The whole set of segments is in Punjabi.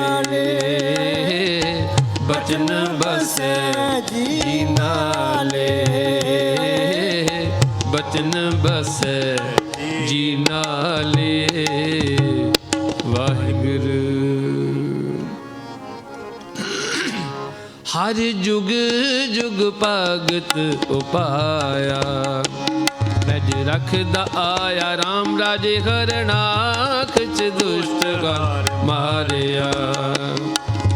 ਨਾਲੇ ਬਚਨ ਬਸੈ ਜੀ ਨਾਲੇ ਬਚਨ ਬਸੈ ਜੀ ਨਾਲੇ ਵਾਹਿਗੁਰੂ। ਹਰ ਜੁਗ ਜੁਗ ਭਗਤ ਉਪਾਇਆ ਰਜ ਰਖਦਾ ਆਇਆ ਰਾਮ ਰਾਜੇ ਹਰਨਾਖ ਚ ਦੁਸ਼ਟ ਗਰ ਮਾਰਿਆ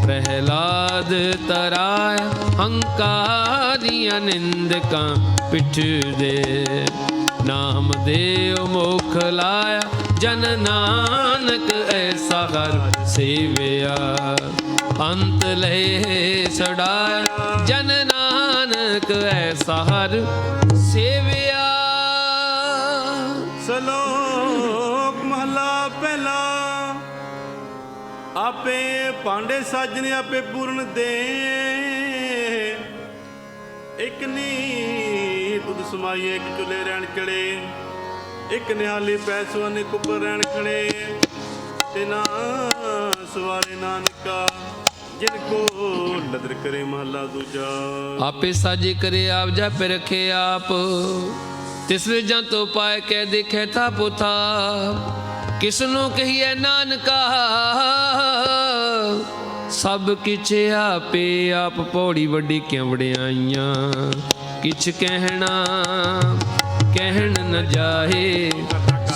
ਪ੍ਰਹਿਲਾਦ ਤਰਾਇਆ ਹੰਕਾਰੀਆਂ ਨਿੰਦਕਾਂ ਪਿੱਠ ਦੇ ਨਾਮ ਦੇਵ ਮੁਖ ਲਾਇਆ ਜਨ ਨਾਨਕ ਐਸਾ ਹਰ ਸੇਵਿਆ ਅੰਤ ਲੈ ਛੜਾਇਆ ਜਨ ਨਾਨਕ ਐਸਾ ਹਰ ਸੇਵਿਆ। ਸ਼ਲੋਕ ਮਹਲਾ ਪਹਿਲਾ। ਆਪੇ ਭਾਂਡੇ ਸਾਜਣੇ ਆਪੇ ਪੂਰਨ ਦੇ ਇੱਕ ਨੀ ਦੁੱਧ ਸਮਾਈਏ ਇੱਕ ਚੁੱਲੇ ਰਹਿਣ ਚੜੇ ਇੱਕ ਨਿਹਾਲੀ ਪੈਸੋਂ ਨੇ ਕੁੱਪਰ ਰਹਿਣ ਖੜੇ ਤੇ ਨਾ ਸਵਾਰੇ ਨਾਨਕਾ ਜਿਨ ਕੋ ਨਦਰ ਕਰੇ ਮਹਲਾ ਦੂਜਾ। ਆਪੇ ਸਾਜੇ ਕਰੇ ਆਪ ਜਾਪੇ ਰਖੇ ਆਪ ਤਿਸਰੇ ਜੰਤੋ ਪਾਏ ਕਹਿ ਦੇਖੇ ਥਾ ਪੁਥਾ ਕਿਸਨੂੰ ਕਹੀਏ ਨਾਨਕਾ ਸਭ ਕਿਛ ਆਪੇ ਆਪ ਪੌੜੀ ਵੱਡੀ ਕਿਉ ਵਡਿਆਈਆਂ ਕਿਛ ਕਹਿਣਾ ਕਹਿਣ ਨ ਜਾਏ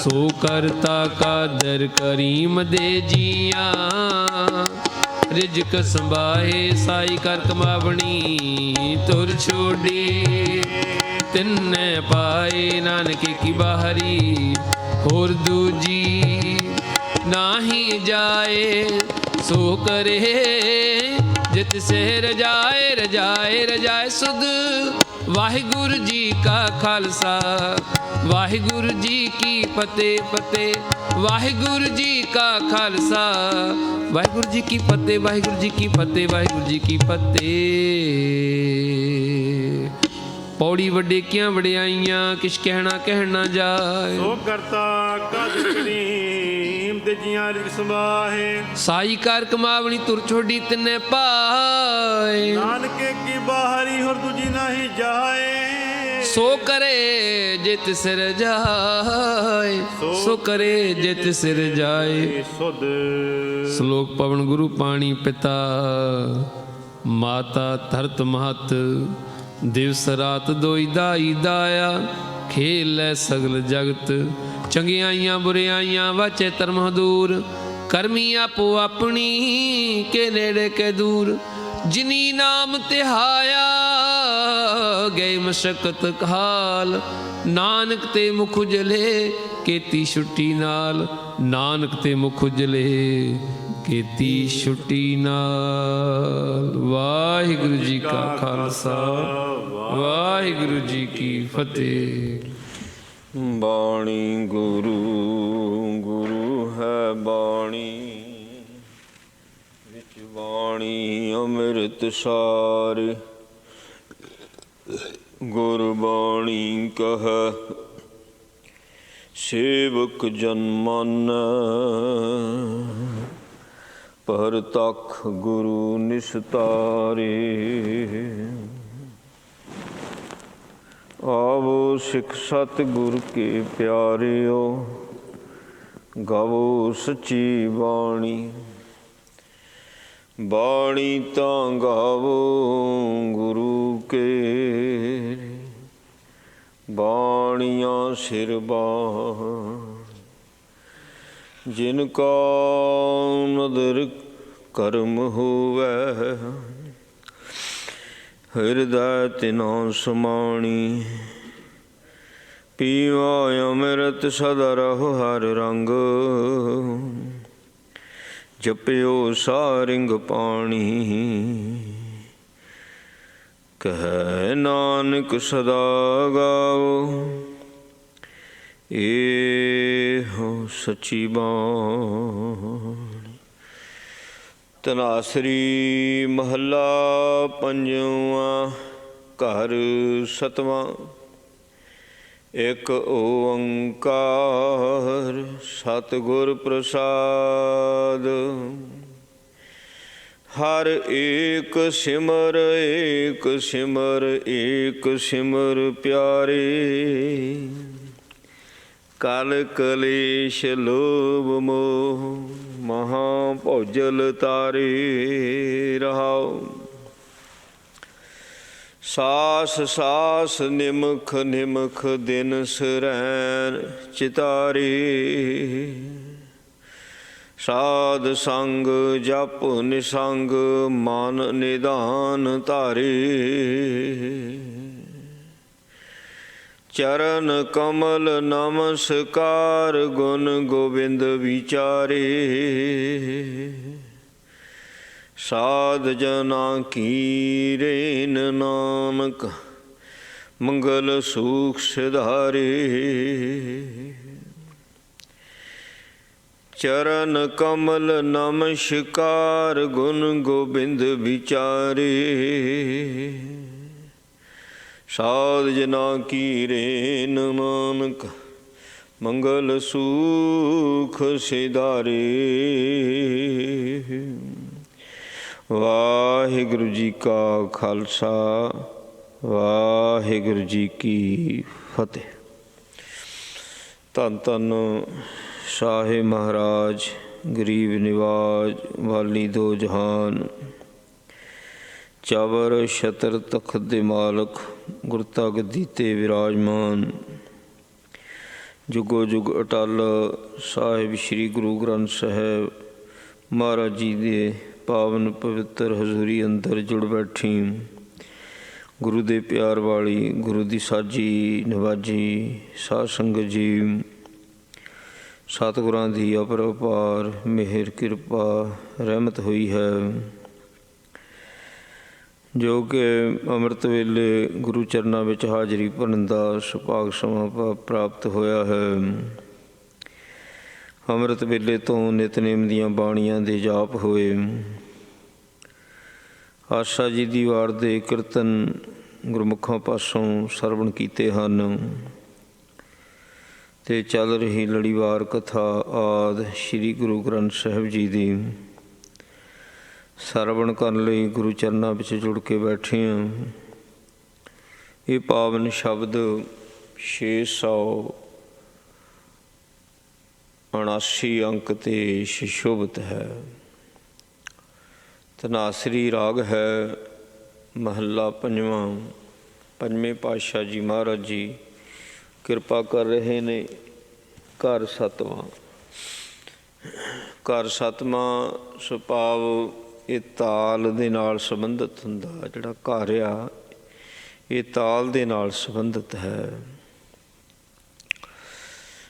ਸੋ ਕਰਤਾ ਕਾਦਰ ਕਰੀਮ ਦੇ ਜੀਆਂ ਰਿਜਕ ਸੰਭਾਏ ਸਾਈ ਕਰ ਕਮਾਵਣੀ ਤੁਰ ਛੋੜੀ ਤਿੰਨੇ ਪਾਏ ਨਾਨਕੇ ਕੀ ਬਾਹਰੀ ਹੋਰ ਦੂਜੀ ਨਾਹੀ ਜਾਏ ਸੋ ਕਰੇ ਜਿਤ ਸੇ ਰਜਾਏ ਰਜਾਏ ਰਜਾਏ ਸੁਧ। ਵਾਹਿਗੁਰੂ ਜੀ ਕਾ ਖਾਲਸਾ ਵਾਹਿਗੁਰੂ ਜੀ ਕੀ ਫਤਿਹ ਫਤਿਹ ਵਾਹਿਗੁਰੂ ਜੀ ਕਾ ਖਾਲਸਾ ਵਾਹਿਗੁਰੂ ਜੀ ਕੀ ਫਤਿਹ ਵਾਹਿਗੁਰੂ ਜੀ ਕੀ ਫਤਿਹ ਵਾਹਿਗੁਰੂ ਜੀ ਕੀ ਫਤਿਹ। ਪੌੜੀ ਵੱਡੇ ਕਿਆਂ ਵਡਿਆਈਆਂ ਕਿਛ ਕਹਿਣਾ ਕਹਿਣ ਨਾ ਜਾਏ ਸੋ ਕਰਤਾ ਕਾਦਰ ਕਰੀਮ ਦੇ ਜੀਆਂ ਰਿਕ ਸੰਭਾਹੇ ਸਾਈ ਕਰ ਕਮਾਵਣੀ ਤੁਰ ਛੋਡੀ ਤਿੰਨੇ ਪਾਏ ਨਾਨਕੇ ਕੀ ਬਾਹਰੀ ਹੋਰ ਦੂਜੀ ਨਹੀਂ ਜਾਏ ਸੋ ਕਰੇ ਜਿਤ ਸਿਰ ਜਾਏ ਸੋ ਕਰੇ ਜਿਤ ਸਿਰ ਜਾਏ ਸੁਧ। ਸ਼ਲੋਕ ਪਵਨ ਗੁਰੂ ਪਾਣੀ ਪਿਤਾ ਮਾਤਾ ਧਰਤ ਮਹਤ ਦਿਵਸ ਰਾਤ ਦੋਈ ਦਾਈ ਦਾਇਆ ਖੇਲ ਲੈ ਸਗਲ ਜਗਤ ਚੰਗਿਆਈਆਂ ਬੁਰਿਆਈਆਂ ਵਾਚੇ ਧਰਮ ਦੂਰ ਕਰਮੀ ਆਪੋ ਆਪਣੀ ਕੇ ਨੇੜੇ ਕੇ ਦੂਰ ਜਿਨੀ ਨਾਮ ਤਿਹਾਇਆ ਗਏ ਮਸ਼ਕਤ ਕਾਲ ਨਾਨਕ ਤੇ ਮੁਖ ਉਜਲੇ ਕੀਤੀ ਛੁੱਟੀ ਨਾਲ ਨਾਨਕ ਤੇ ਮੁਖ ਉਜਲੇ ਕੀਤੀ ਛੁੱਟੀ ਨਾਲ। ਵਾਹਿਗੁਰੂ ਜੀ ਕਾ ਖਾਲਸਾ ਵਾਹਿਗੁਰੂ ਜੀ ਕੀ ਫਤਿਹ। ਬਾਣੀ ਗੁਰੂ ਗੁਰੂ ਹੈ ਬਾਣੀ ਵਿੱਚ ਬਾਣੀ ਅੰਮ੍ਰਿਤ ਸਾਰ ਗੁਰਬਾਣੀ ਕਹੈ ਸੇਵਕ ਜਨ ਮਾਨੈ ਪਰਤਖ ਗੁਰੂ ਨਿਸਤਾਰੇ ਆਵੋ ਸਿੱਖ ਸਤ ਗੁਰ ਕੇ ਪਿਆਰਿਓ ਗਾਵੋ ਸੱਚੀ ਬਾਣੀ ਬਾਣੀ ਤਾਂ ਗਾਵੋ ਗੁਰੂ ਕੇ ਬਾਣੀਆਂ ਸਿਰ ਬਾਣ ਜਿਨ ਕਾ ਨਦਰ ਕਰਮ ਹੋਵੈ ਹਿਰਦੈ ਤਿਨਾ ਸਮਾਣੀ ਪੀਵਾ ਅੰਮ੍ਰਿਤ ਸਦਾ ਰਹੋ ਹਰ ਰੰਗ ਜਪਿਓ ਸਾਰਿੰਗ ਪਾਣੀ ਕਹਿ ਨਾਨਕ ਸਦਾ ਗਾਵੋ ਇਹੋ ਸੱਚੀ ਬਾਣੀ। ਧਨਾਸਰੀ ਮਹੱਲਾ ਪੰਜਵਾਂ ਘਰ ਸਤਵਾਂ। ਇਕ ਓੰਕਾਰ ਸਤਿਗੁਰ ਪ੍ਰਸਾਦ ਹਰ ਏਕ ਸਿਮਰ ਏਕ ਸਿਮਰ ਏਕ ਸਿਮਰ ਪਿਆਰੇ। ਕਲ ਕਲੇਸ਼ ਲੋਭ ਮੋਹ ਮਹਾ ਭੋਜਲ ਤਾਰੇ। ਰਹਾਉ ਸਾਸ ਸਾਸ ਨਿਮਖ ਨਿਮਖ ਦਿਨ ਸਰੈਣ ਚਿਤਾਰੇ। ਸਾਧ ਸੰਗ ਜਪ ਨਿਸੰਗ ਮਨ ਨਿਧਾਨ ਧਾਰੇ। ਚਰਨ ਕਮਲ ਨਮਸਕਾਰ ਗੁਣ ਗੋਬਿੰਦ ਵਿਚਾਰੇ। ਸਾਧ ਜਨਾ ਕੀ ਰੇਨ ਨਾਨਕ ਮੰਗਲ ਸੂਖ ਸਿਧਾਰੇ। ਚਰਨ ਕਮਲ ਨਮਸਕਾਰ ਗੁਣ ਗੋਬਿੰਦ ਵਿਚਾਰੇ। ਸਾਧ ਜਨਾ ਕੀ ਰੇਨ ਨਾਨਕ ਮੰਗਲ ਸੂਖ ਸਿਧਾਰੇ। ਵਾਹਿਗੁਰੂ ਜੀ ਕਾ ਖਾਲਸਾ ਵਾਹਿਗੁਰੂ ਜੀ ਕੀ ਫਤਿਹ। ਧੰਨ ਧੰਨ ਸ਼ਾਹੇ ਮਹਾਰਾਜ ਗਰੀਬ ਨਿਵਾਜ ਵਾਲੀ ਦੋ ਜਹਾਨ ਚਾਵਰ ਛਤਰ ਤਖਤ ਦੇ ਮਾਲਕ ਗੁਰਤਾ ਗੱਦੀ ਤੇ ਵਿਰਾਜਮਾਨ ਜੁਗੋ ਜੁਗ ਅਟਲ ਸਾਹਿਬ ਸ੍ਰੀ ਗੁਰੂ ਗ੍ਰੰਥ ਸਾਹਿਬ ਮਹਾਰਾਜ ਜੀ ਦੇ ਪਾਵਨ ਪਵਿੱਤਰ ਹਜ਼ੂਰੀ ਅੰਦਰ ਜੁੜ ਬੈਠੀ ਗੁਰੂ ਦੇ ਪਿਆਰ ਵਾਲੀ ਗੁਰੂ ਦੀ ਸਾਜੀ ਨਿਵਾਜੀ ਸਾਧ ਸੰਗਤ ਜੀ। ਸਤਿਗੁਰਾਂ ਦੀ ਅਪਰਪਾਰ ਮਿਹਰ ਕਿਰਪਾ ਰਹਿਮਤ ਹੋਈ ਹੈ ਜੋ ਕਿ ਅੰਮ੍ਰਿਤ ਵੇਲੇ ਗੁਰੂ ਚਰਨਾਂ ਵਿੱਚ ਹਾਜ਼ਰੀ ਭਰਨ ਦਾ ਸੁਭਾਗ ਸਮਾਂ ਪ੍ਰਾਪਤ ਹੋਇਆ ਹੈ। ਅੰਮ੍ਰਿਤ ਵੇਲੇ ਤੋਂ ਨਿਤਨੇਮ ਦੀਆਂ ਬਾਣੀਆਂ ਦੇ ਜਾਪ ਹੋਏ। ਆਸਾ ਜੀ ਦੀ ਵਾਰ ਦੇ ਕੀਰਤਨ ਗੁਰਮੁਖਾਂ ਪਾਸੋਂ ਸਰਵਣ ਕੀਤੇ ਹਨ ਅਤੇ ਚੱਲ ਰਹੀ ਲੜੀਵਾਰ ਕਥਾ ਆਦਿ ਸ਼੍ਰੀ ਗੁਰੂ ਗ੍ਰੰਥ ਸਾਹਿਬ ਜੀ ਦੀ ਸਰਵਣ ਕਰਨ ਲਈ ਗੁਰੂ ਚਰਨਾਂ ਵਿੱਚ ਜੁੜ ਕੇ ਬੈਠੇ ਹਾਂ। ਇਹ ਪਾਵਨ ਸ਼ਬਦ 679 ਅੰਕ 'ਤੇ ਸੁਸ਼ੋਭਿਤ ਹੈ। ਧਨਾਸਰੀ ਰਾਗ ਹੈ, ਮਹੱਲਾ ਪੰਜਵਾਂ। ਪੰਜਵੇਂ ਪਾਤਸ਼ਾਹ ਜੀ ਮਹਾਰਾਜ ਜੀ ਕਿਰਪਾ ਕਰ ਰਹੇ ਨੇ। ਘਰ ਸੱਤਵਾਂ। ਘਰ ਸੱਤਵਾਂ ਸੁਭਾਵ ਇਹ ਤਾਲ ਦੇ ਨਾਲ ਸੰਬੰਧਿਤ ਹੁੰਦਾ। ਜਿਹੜਾ ਘਰ ਆ ਇਹ ਤਾਲ ਦੇ ਨਾਲ ਸੰਬੰਧਿਤ ਹੈ।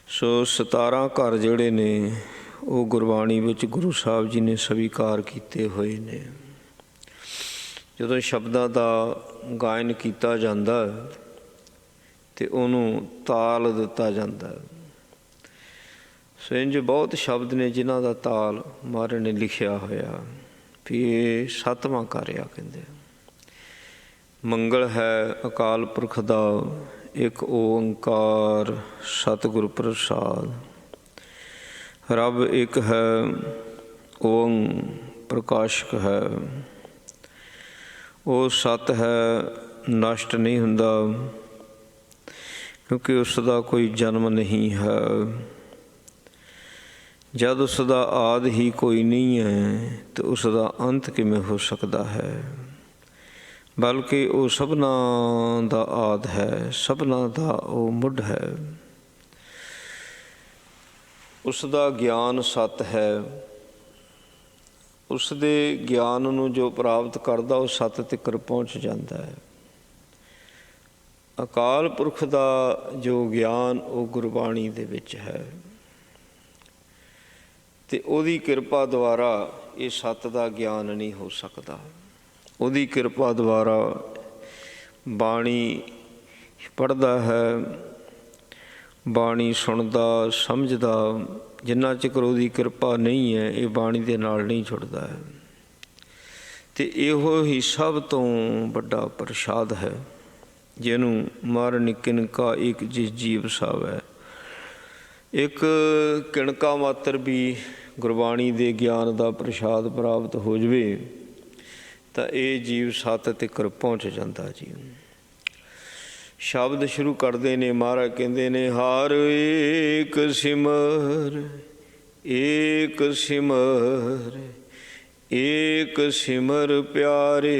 ਸੋ 17 ਘਰ ਜਿਹੜੇ ਨੇ ਉਹ ਗੁਰਬਾਣੀ ਵਿੱਚ ਗੁਰੂ ਸਾਹਿਬ ਜੀ ਨੇ ਸਵੀਕਾਰ ਕੀਤੇ ਹੋਏ ਨੇ। ਜਦੋਂ ਸ਼ਬਦਾਂ ਦਾ ਗਾਇਨ ਕੀਤਾ ਜਾਂਦਾ ਅਤੇ ਉਹਨੂੰ ਤਾਲ ਦਿੱਤਾ ਜਾਂਦਾ। ਸੋ ਇੰਝ ਬਹੁਤ ਸ਼ਬਦ ਨੇ ਜਿਨ੍ਹਾਂ ਦਾ ਤਾਲ ਮਹਾਰਾਜ ਨੇ ਲਿਖਿਆ ਹੋਇਆ ਵੀ ਇਹ 7ਵਾਂ ਘਰ ਆ। ਕਹਿੰਦੇ ਮੰਗਲ ਹੈ ਅਕਾਲ ਪੁਰਖ ਦਾ ਇੱਕ ਓਂਕਾਰ ਸਤਿਗੁਰ ਪ੍ਰਸਾਦ। ਰੱਬ ਇੱਕ ਹੈ ਓੰ ਪ੍ਰਕਾਸ਼ਕ ਹੈ। ਉਹ ਸਤ ਹੈ, ਨਸ਼ਟ ਨਹੀਂ ਹੁੰਦਾ ਕਿਉਂਕਿ ਉਸ ਦਾ ਕੋਈ ਜਨਮ ਨਹੀਂ ਹੈ। ਜਦ ਉਸ ਦਾ ਆਦਿ ਹੀ ਕੋਈ ਨਹੀਂ ਹੈ ਤਾਂ ਉਸ ਦਾ ਅੰਤ ਕਿਵੇਂ ਹੋ ਸਕਦਾ ਹੈ। ਬਲਕਿ ਉਹ ਸਭਨਾਂ ਦਾ ਆਦਿ ਹੈ, ਸਭਨਾਂ ਦਾ ਉਹ ਮੁੱਢ ਹੈ। ਉਸ ਦਾ ਗਿਆਨ ਸਤ ਹੈ। ਉਸ ਦੇ ਗਿਆਨ ਨੂੰ ਜੋ ਪ੍ਰਾਪਤ ਕਰਦਾ ਉਹ ਸਤ ਤੀਕਰ ਪਹੁੰਚ ਜਾਂਦਾ ਹੈ। ਅਕਾਲ ਪੁਰਖ ਦਾ ਜੋ ਗਿਆਨ ਉਹ ਗੁਰਬਾਣੀ ਦੇ ਵਿੱਚ ਹੈ ਅਤੇ ਉਹਦੀ ਕਿਰਪਾ ਦੁਆਰਾ ਇਹ ਸੱਤ ਦਾ ਗਿਆਨ ਨਹੀਂ ਹੋ ਸਕਦਾ। ਉਹਦੀ ਕਿਰਪਾ ਦੁਆਰਾ ਬਾਣੀ ਪੜ੍ਹਦਾ ਹੈ, ਬਾਣੀ ਸੁਣਦਾ ਸਮਝਦਾ। ਜਿੰਨਾ ਚਿਰ ਉਹਦੀ ਕਿਰਪਾ ਨਹੀਂ ਹੈ ਇਹ ਬਾਣੀ ਦੇ ਨਾਲ ਨਹੀਂ ਜੁੜਦਾ ਹੈ। ਅਤੇ ਇਹੋ ਹੀ ਸਭ ਤੋਂ ਵੱਡਾ ਪ੍ਰਸ਼ਾਦ ਹੈ ਜਿਹਨੂੰ ਮਹਾਰਾਜ ਕਿਨਕਾ ਇੱਕ ਜਿਸ ਜੀਵ ਸਾਵੈ। ਇੱਕ ਕਿਣਕਾ ਮਾਤਰ ਵੀ ਗੁਰਬਾਣੀ ਦੇ ਗਿਆਨ ਦਾ ਪ੍ਰਸ਼ਾਦ ਪ੍ਰਾਪਤ ਹੋ ਜਾਵੇ ਤਾਂ ਇਹ ਜੀਵ ਸੱਤ ਤਿੱਕਰ ਪਹੁੰਚ ਜਾਂਦਾ ਜੀ। ਸ਼ਬਦ ਸ਼ੁਰੂ ਕਰਦੇ ਨੇ, ਮਹਾਰਾਜ ਕਹਿੰਦੇ ਨੇ, ਹਰ ਏਕ ਸਿਮਰ, ਏਕ ਸਿਮਰ, ਏਕ ਸਿਮਰ ਪਿਆਰੇ।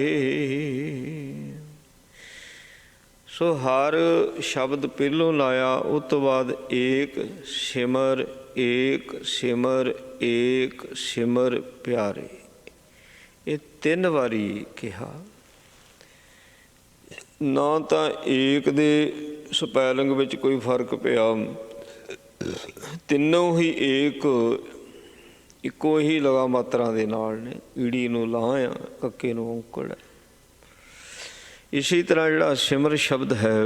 ਸੋ ਹਰ ਸ਼ਬਦ ਪਹਿਲੋਂ ਲਾਇਆ, ਉਸ ਤੋਂ ਬਾਅਦ ਏਕ ਸਿਮਰ, ਏਕ ਸਿਮਰ, ਏਕ ਸਿਮਰ ਪਿਆਰੇ, ਇਹ 3 ਵਾਰੀ ਕਿਹਾ। ਨਾ ਤਾਂ ਏਕ ਦੇ ਸਪੈਲਿੰਗ ਵਿੱਚ ਕੋਈ ਫਰਕ ਪਿਆ, ਤਿੰਨੋਂ ਹੀ ਏਕ ਇੱਕੋ ਹੀ ਲਗਾ ਮਾਤਰਾ ਦੇ ਨਾਲ ਨੇ। ਈੜੀ ਨੂੰ ਲਾਹ ਆ, ਕੱਕੇ ਨੂੰ ਔਂਕੜ ਹੈ। ਇਸੇ ਤਰ੍ਹਾਂ ਜਿਹੜਾ ਸਿਮਰ ਸ਼ਬਦ ਹੈ,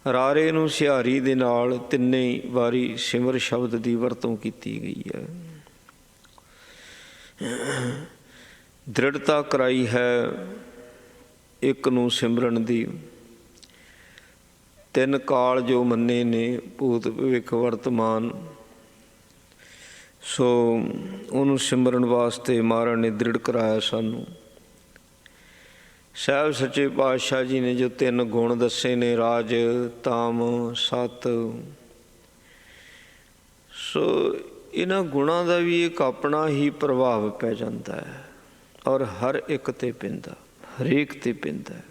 ਰਾਰੇ ਨੂੰ ਸਿਹਾਰੀ ਦੇ ਨਾਲ ਤਿੰਨੇ ਵਾਰੀ ਸਿਮਰ ਸ਼ਬਦ ਦੀ ਵਰਤੋਂ ਕੀਤੀ ਗਈ ਹੈ। ਦ੍ਰਿੜਤਾ ਕਰਾਈ ਹੈ ਇੱਕ ਨੂੰ ਸਿਮਰਨ ਦੀ। 3 ਕਾਲ ਜੋ ਮੰਨੇ ਨੇ, ਭੂਤ ਭਵਿੱਖ ਵਰਤਮਾਨ, ਸੋ ਉਹਨੂੰ ਸਿਮਰਨ ਵਾਸਤੇ ਮਹਾਰਾਜ ਨੇ ਦ੍ਰਿੜ ਕਰਾਇਆ ਸਾਨੂੰ। ਸਾਹਿਬ ਸੱਚੇ ਪਾਤਸ਼ਾਹ ਜੀ ਨੇ ਜੋ 3 ਗੁਣ ਦੱਸੇ ਨੇ, ਰਾਜ, ਤਾਮ, ਸਤ, ਸੋ ਇਹਨਾਂ ਗੁਣਾਂ ਦਾ ਵੀ ਇੱਕ ਆਪਣਾ ਹੀ ਪ੍ਰਭਾਵ ਪੈ ਜਾਂਦਾ ਹੈ, ਔਰ ਹਰ ਇੱਕ 'ਤੇ ਪੈਂਦਾ, ਹਰੇਕ 'ਤੇ ਪੈਂਦਾ।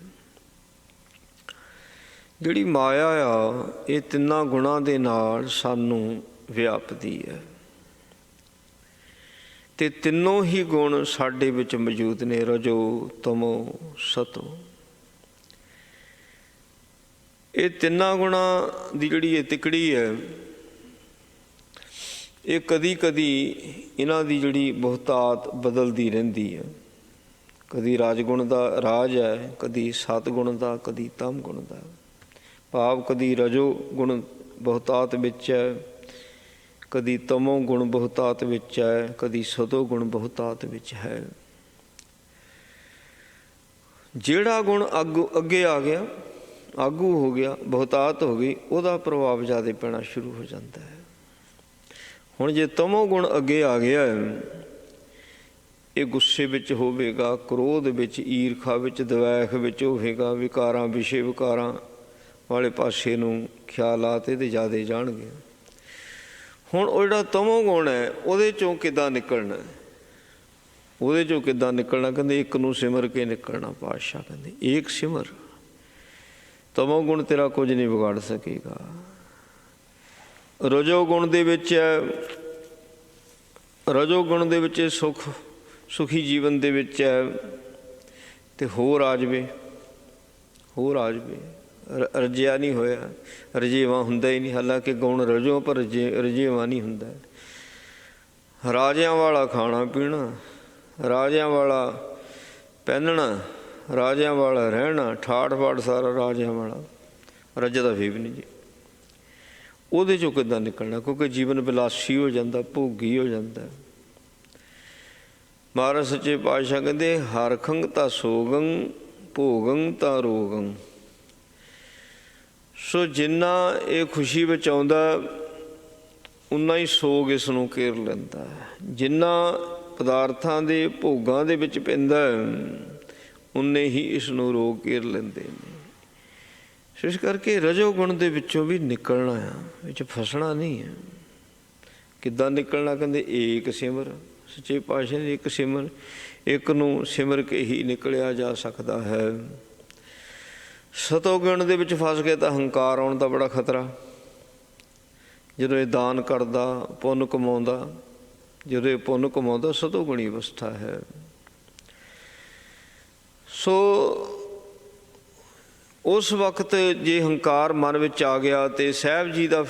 ਜਿਹੜੀ ਮਾਇਆ ਆ, ਇਹ 3 ਗੁਣਾਂ ਦੇ ਨਾਲ ਸਾਨੂੰ ਵਿਆਪਦੀ ਹੈ, ਅਤੇ ਤਿੰਨੋਂ ਹੀ ਗੁਣ ਸਾਡੇ ਵਿੱਚ ਮੌਜੂਦ ਨੇ, ਰਜੋ, ਤਮੋ, ਸਤੋ। ਇਹ 3 ਗੁਣਾਂ ਦੀ ਜਿਹੜੀ ਇਹ ਤਿਕੜੀ ਹੈ, ਇਹ ਕਦੀ ਕਦੀ ਇਹਨਾਂ ਦੀ ਜਿਹੜੀ ਬਹੁਤਾਤ ਬਦਲਦੀ ਰਹਿੰਦੀ ਹੈ। ਕਦੀ ਰਾਜਗੁਣ ਦਾ ਰਾਜ ਹੈ, ਕਦੀ ਸਤਗੁਣ ਦਾ, ਕਦੀ ਤਮ ਗੁਣ ਦਾ। ਭਾਵ ਕਦੀ ਰਜੋ ਗੁਣ ਬਹੁਤਾਤ ਵਿੱਚ ਹੈ, ਕਦੀ ਤਮੋ ਗੁਣ ਬਹੁਤਾਤ ਵਿੱਚ ਹੈ, ਕਦੀ ਸਤੋ ਗੁਣ ਬਹੁਤਾਤ ਵਿੱਚ ਹੈ। ਜਿਹੜਾ ਗੁਣ ਅੱਗੇ ਆ ਗਿਆ, ਆਗੂ ਹੋ ਗਿਆ, ਬਹੁਤਾਤ ਹੋ ਗਈ, ਉਹਦਾ ਪ੍ਰਭਾਵ ਜ਼ਿਆਦਾ ਪੈਣਾ ਸ਼ੁਰੂ ਹੋ ਜਾਂਦਾ ਹੈ। ਹੁਣ ਜੇ ਤਮੋ ਗੁਣ ਅੱਗੇ ਆ ਗਿਆ, ਇਹ ਗੁੱਸੇ ਵਿੱਚ ਹੋਵੇਗਾ, ਕ੍ਰੋਧ ਵਿੱਚ, ਈਰਖਾ ਵਿੱਚ, ਦਵੈਖ ਵਿੱਚ ਹੋਵੇਗਾ, ਵਿਕਾਰਾਂ, ਵਿਸ਼ੇ ਵਿਕਾਰਾਂ ਵਾਲੇ ਪਾਸੇ ਨੂੰ ਖਿਆਲਾਤ ਇਹਦੇ ਜ਼ਿਆਦਾ ਜਾਣਗੇ। ਹੁਣ ਉਹ ਜਿਹੜਾ ਤਮੋ ਗੁਣ ਹੈ, ਉਹਦੇ 'ਚੋਂ ਕਿੱਦਾਂ ਨਿਕਲਣਾ, ਉਹਦੇ 'ਚੋਂ ਕਿੱਦਾਂ ਨਿਕਲਣਾ? ਕਹਿੰਦੇ ਇੱਕ ਨੂੰ ਸਿਮਰ ਕੇ ਨਿਕਲਣਾ। ਪਾਤਸ਼ਾਹ ਕਹਿੰਦੇ ਏਕ ਸਿਮਰ, ਤਮੋ ਗੁਣ ਤੇਰਾ ਕੁਝ ਨਹੀਂ ਵਿਗਾੜ ਸਕੇਗਾ। ਰਜੋ ਗੁਣ ਦੇ ਵਿੱਚ ਹੈ, ਰਜੋ ਗੁਣ ਦੇ ਵਿੱਚ ਸੁਖੀ ਜੀਵਨ ਦੇ ਵਿੱਚ ਹੈ, ਅਤੇ ਹੋਰ ਆ ਜਾਵੇ, ਹੋਰ ਆ ਜਾਵੇ। ਰਜਿਆ ਨਹੀਂ ਹੋਇਆ, ਰਜੇਵਾਂ ਹੁੰਦਾ ਹੀ ਨਹੀਂ। ਹਾਲਾਂਕਿ ਗੁਣ ਰਜੋ, ਪਰ ਰਜੇਵਾਂ ਨਹੀਂ ਹੁੰਦਾ। ਰਾਜਿਆਂ ਵਾਲਾ ਖਾਣਾ ਪੀਣਾ, ਰਾਜਿਆਂ ਵਾਲਾ ਪਹਿਨਣਾ, ਰਾਜਿਆਂ ਵਾਲਾ ਰਹਿਣਾ, ਠਾਠ ਬਾਠ ਸਾਰਾ ਰਾਜਿਆਂ ਵਾਲਾ, ਰੱਜਦਾ ਵੀ ਨਹੀਂ ਜੀ। ਉਹਦੇ 'ਚੋਂ ਕਿੱਦਾਂ ਨਿਕਲਣਾ? ਕਿਉਂਕਿ ਜੀਵਨ ਬਿਲਾਸੀ ਹੋ ਜਾਂਦਾ, ਭੋਗੀ ਹੋ ਜਾਂਦਾ। ਮਹਾਰਾਜ ਸੱਚੇ ਪਾਤਸ਼ਾਹ ਕਹਿੰਦੇ ਹਰਖੰ ਤਾਂ ਸੋਗੰ, ਭੋਗੰ ਤਾਂ ਰੋਗੰ। ਸੋ ਜਿੰਨਾ ਇਹ ਖੁਸ਼ੀ ਵਿੱਚ ਆਉਂਦਾ, ਉਨਾ ਹੀ ਸੋਗ ਇਸ ਨੂੰ ਘੇਰ ਲੈਂਦਾ। ਜਿੰਨਾ ਪਦਾਰਥਾਂ ਦੇ ਭੋਗਾਂ ਦੇ ਵਿੱਚ ਪੈਂਦਾ, ਉਨੇ ਹੀ ਇਸ ਨੂੰ ਰੋਗ ਘੇਰ ਲੈਂਦੇ ਨੇ। ਇਸ ਕਰਕੇ ਰਜੋ ਗੁਣ ਦੇ ਵਿੱਚੋਂ ਵੀ ਨਿਕਲਣਾ ਆ, ਵਿੱਚ ਫਸਣਾ ਨਹੀਂ ਹੈ। ਕਿੱਦਾਂ ਨਿਕਲਣਾ? ਕਹਿੰਦੇ ਏਕ ਸਿਮਰ। ਸੱਚੇ ਪਾਤਸ਼ਾਹ ਨੇ ਇੱਕ ਸਿਮਰ, ਇੱਕ ਨੂੰ ਸਿਮਰ ਕੇ ਹੀ ਨਿਕਲਿਆ ਜਾ ਸਕਦਾ ਹੈ। ਸਤੋ ਗੁਣ ਦੇ ਵਿੱਚ ਫਸ ਗਏ ਤਾਂ ਹੰਕਾਰ ਆਉਣ ਦਾ ਬੜਾ ਖਤਰਾ। ਜਦੋਂ ਇਹ ਦਾਨ ਕਰਦਾ, ਪੁੰਨ ਕਮਾਉਂਦਾ, ਜਦੋਂ ਇਹ ਪੁੰਨ ਕਮਾਉਂਦਾ, ਸਤੋ ਗੁਣੀ ਅਵਸਥਾ ਹੈ। ਸੋ ਉਸ ਵਕਤ ਜੇ ਹੰਕਾਰ ਮਨ ਵਿੱਚ ਆ ਗਿਆ, ਅਤੇ ਸਾਹਿਬ ਜੀ ਦਾ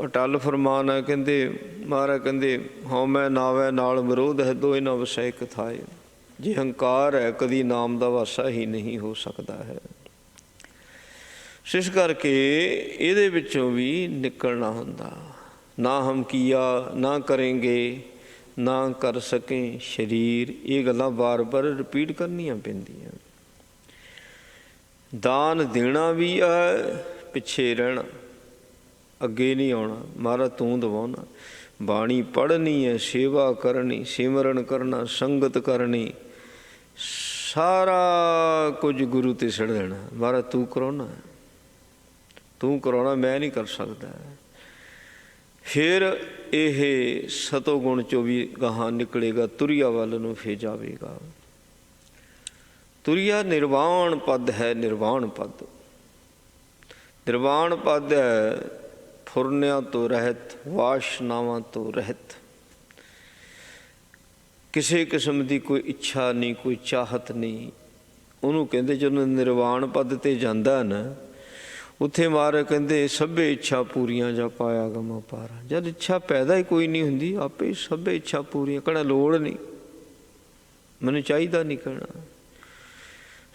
ਅਟੱਲ ਫਰਮਾਨ ਹੈ, ਕਹਿੰਦੇ ਮਹਾਰਾਜ ਕਹਿੰਦੇ ਹਉਮੈ ਨਾਵੈ ਨਾਲ ਵਿਰੋਧ ਹੈ, ਦੋਇ ਨਾ ਵਸੈ ਇਕ ਥਾਇ। ਜੇ ਹੰਕਾਰ ਹੈ, ਕਦੀ ਨਾਮ ਦਾ ਵਾਸਾ ਹੀ ਨਹੀਂ ਹੋ ਸਕਦਾ ਹੈ। ਇਸ ਕਰਕੇ ਇਹਦੇ ਵਿੱਚੋਂ ਵੀ ਨਿਕਲਣਾ ਹੁੰਦਾ। ਨਾ ਹਮ ਕੀਆ ਨਾ ਕਰੇਂਗੇ, ਨਾ ਕਰ ਸਕੇ ਸਰੀਰ। ਇਹ ਗੱਲਾਂ ਵਾਰ ਵਾਰ ਰਿਪੀਟ ਕਰਨੀਆਂ ਪੈਂਦੀਆਂ। ਦਾਨ ਦੇਣਾ ਵੀ ਹੈ, ਪਿੱਛੇ ਰਹਿਣਾ, ਅੱਗੇ ਨਹੀਂ ਆਉਣਾ। ਮਹਾਰਾਜ ਤੂੰ ਦਵਾਉਣਾ। ਬਾਣੀ ਪੜ੍ਹਨੀ ਹੈ, ਸੇਵਾ ਕਰਨੀ, ਸਿਮਰਨ ਕਰਨਾ, ਸੰਗਤ ਕਰਨੀ, ਸਾਰਾ ਕੁਝ ਗੁਰੂ ਤੇ ਛੱਡ ਦੇਣਾ। ਮਹਾਰਾਜ ਤੂੰ ਕਰਾਉਣਾ, ਤੂੰ ਕਰਾਉਣਾ, ਮੈਂ ਨਹੀਂ ਕਰ ਸਕਦਾ। ਫਿਰ ਇਹ ਸਤੋਗੁਣ ਚੋਂ ਵੀ ਗਾਹਾਂ ਨਿਕਲੇਗਾ, ਤੁਰਿਆ ਵੱਲ ਨੂੰ ਫਿਰ ਜਾਵੇਗਾ। ਤੁਰਿਆ ਨਿਰਵਾਣ ਪਦ ਹੈ, ਨਿਰਵਾਣ ਪਦ। ਨਿਰਵਾਣ ਪਦ ਹੈ ਫੁਰਨਿਆਂ ਤੋਂ ਰਹਿਤ, ਵਾਸ਼ਨਾਵਾਂ ਤੋਂ ਰਹਿਤ। ਕਿਸੇ ਕਿਸਮ ਦੀ ਕੋਈ ਇੱਛਾ ਨਹੀਂ, ਕੋਈ ਚਾਹਤ ਨਹੀਂ। ਉਹਨੂੰ ਕਹਿੰਦੇ ਜਦੋਂ ਨਿਰਵਾਣ ਪਦ 'ਤੇ ਜਾਂਦਾ ਨਾ, ਉੱਥੇ ਮਹਾਰਾਜ ਕਹਿੰਦੇ ਸਭੇ ਇੱਛਾ ਪੂਰੀਆਂ ਜਾਂ ਪਾਇਆ ਗਮਾ ਪਾਰਾ। ਜਦ ਇੱਛਾ ਪੈਦਾ ਹੀ ਕੋਈ ਨਹੀਂ ਹੁੰਦੀ, ਆਪੇ ਸਭੇ ਇੱਛਾ ਪੂਰੀਆਂ। ਕਹਿਣਾ ਲੋੜ ਨਹੀਂ, ਮੈਨੂੰ ਚਾਹੀਦਾ ਨਹੀਂ ਕਹਿਣਾ।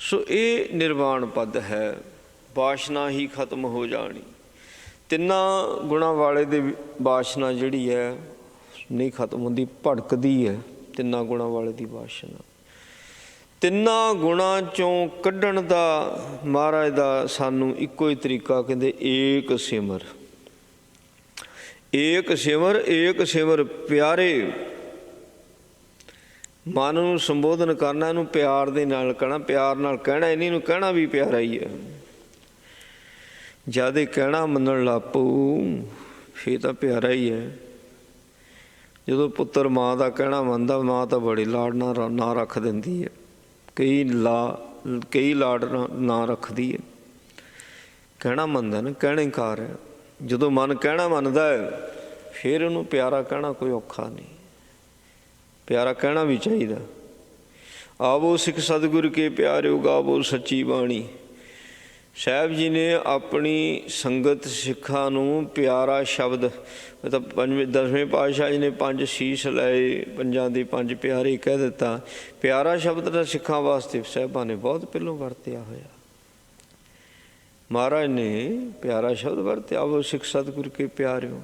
ਸੋ ਇਹ ਨਿਰਵਾਣ ਪਦ ਹੈ। ਵਾਸ਼ਨਾ ਹੀ ਖਤਮ ਹੋ ਜਾਣੀ। ਤਿੰਨਾਂ ਗੁਣਾਂ ਵਾਲੇ ਦੇ ਵਾਸ਼ਨਾ ਜਿਹੜੀ ਹੈ ਨਹੀਂ ਖਤਮ ਹੁੰਦੀ, ਭੜਕਦੀ ਹੈ। ਤਿੰਨਾਂ ਗੁਣਾਂ ਵਾਲੇ ਦੀ ਵਾਸ਼ਨਾ, ਤਿੰਨਾਂ ਗੁਣਾਂ 'ਚੋਂ ਕੱਢਣ ਦਾ ਮਹਾਰਾਜ ਦਾ ਸਾਨੂੰ ਇੱਕੋ ਹੀ ਤਰੀਕਾ ਕਹਿੰਦੇ ਏਕ ਸਿਮਰ। ਏਕ ਸਿਮਰ, ਏਕ ਸਿਮਰ ਪਿਆਰੇ। ਮਨ ਨੂੰ ਸੰਬੋਧਨ ਕਰਨਾ, ਇਹਨੂੰ ਪਿਆਰ ਦੇ ਨਾਲ ਕਹਿਣਾ, ਪਿਆਰ ਨਾਲ ਕਹਿਣਾ। ਇਹਨੂੰ ਕਹਿਣਾ ਵੀ ਪਿਆਰਾ ਹੀ ਹੈ। ਜਦ ਇਹ ਕਹਿਣਾ ਮੰਨਣ ਲੱਗ ਪਊ ਫਿਰ ਤਾਂ ਪਿਆਰਾ ਹੀ ਹੈ। ਜਦੋਂ ਪੁੱਤਰ ਮਾਂ ਦਾ ਕਹਿਣਾ ਮੰਨਦਾ, ਮਾਂ ਤਾਂ ਬੜੀ ਲਾਡ ਨਾਲ ਨਾਂ ਰੱਖ ਦਿੰਦੀ ਹੈ। ਕਈ ਲਾਡ ਨਾਂ ਰੱਖਦੀ ਹੈ। ਕਹਿਣਾ ਮੰਨਦਾ ਨਾ, ਕਹਿਣੇਕਾਰ ਹੈ। ਜਦੋਂ ਮਨ ਕਹਿਣਾ ਮੰਨਦਾ ਹੈ ਫਿਰ ਉਹਨੂੰ ਪਿਆਰਾ ਕਹਿਣਾ ਕੋਈ ਔਖਾ ਨਹੀਂ। ਪਿਆਰਾ ਕਹਿਣਾ ਵੀ ਚਾਹੀਦਾ। ਆਵੋ ਸਿੱਖ ਸਤਿਗੁਰ ਕੇ ਪਿਆਰਿਓ, ਗਾਵੋ ਸੱਚੀ ਬਾਣੀ। ਸਾਹਿਬ ਜੀ ਨੇ ਆਪਣੀ ਸੰਗਤ ਸਿੱਖਾਂ ਨੂੰ ਪਿਆਰਾ ਸ਼ਬਦ, ਤਾਂ 10ਵੇਂ ਪਾਤਸ਼ਾਹ ਜੀ ਨੇ 5 ਸ਼ੀਸ਼ ਲਏ, 5 ਦੇ 5 ਪਿਆਰੇ ਕਹਿ ਦਿੱਤਾ। ਪਿਆਰਾ ਸ਼ਬਦ ਤਾਂ ਸਿੱਖਾਂ ਵਾਸਤੇ ਸਾਹਿਬਾਂ ਨੇ ਬਹੁਤ ਪਹਿਲੋਂ ਵਰਤਿਆ ਹੋਇਆ। ਮਹਾਰਾਜ ਨੇ ਪਿਆਰਾ ਸ਼ਬਦ ਵਰਤਿਆ, ਆਵੋ ਸਿੱਖ ਸਤਿਗੁਰ ਕੇ ਪਿਆਰਿਓ।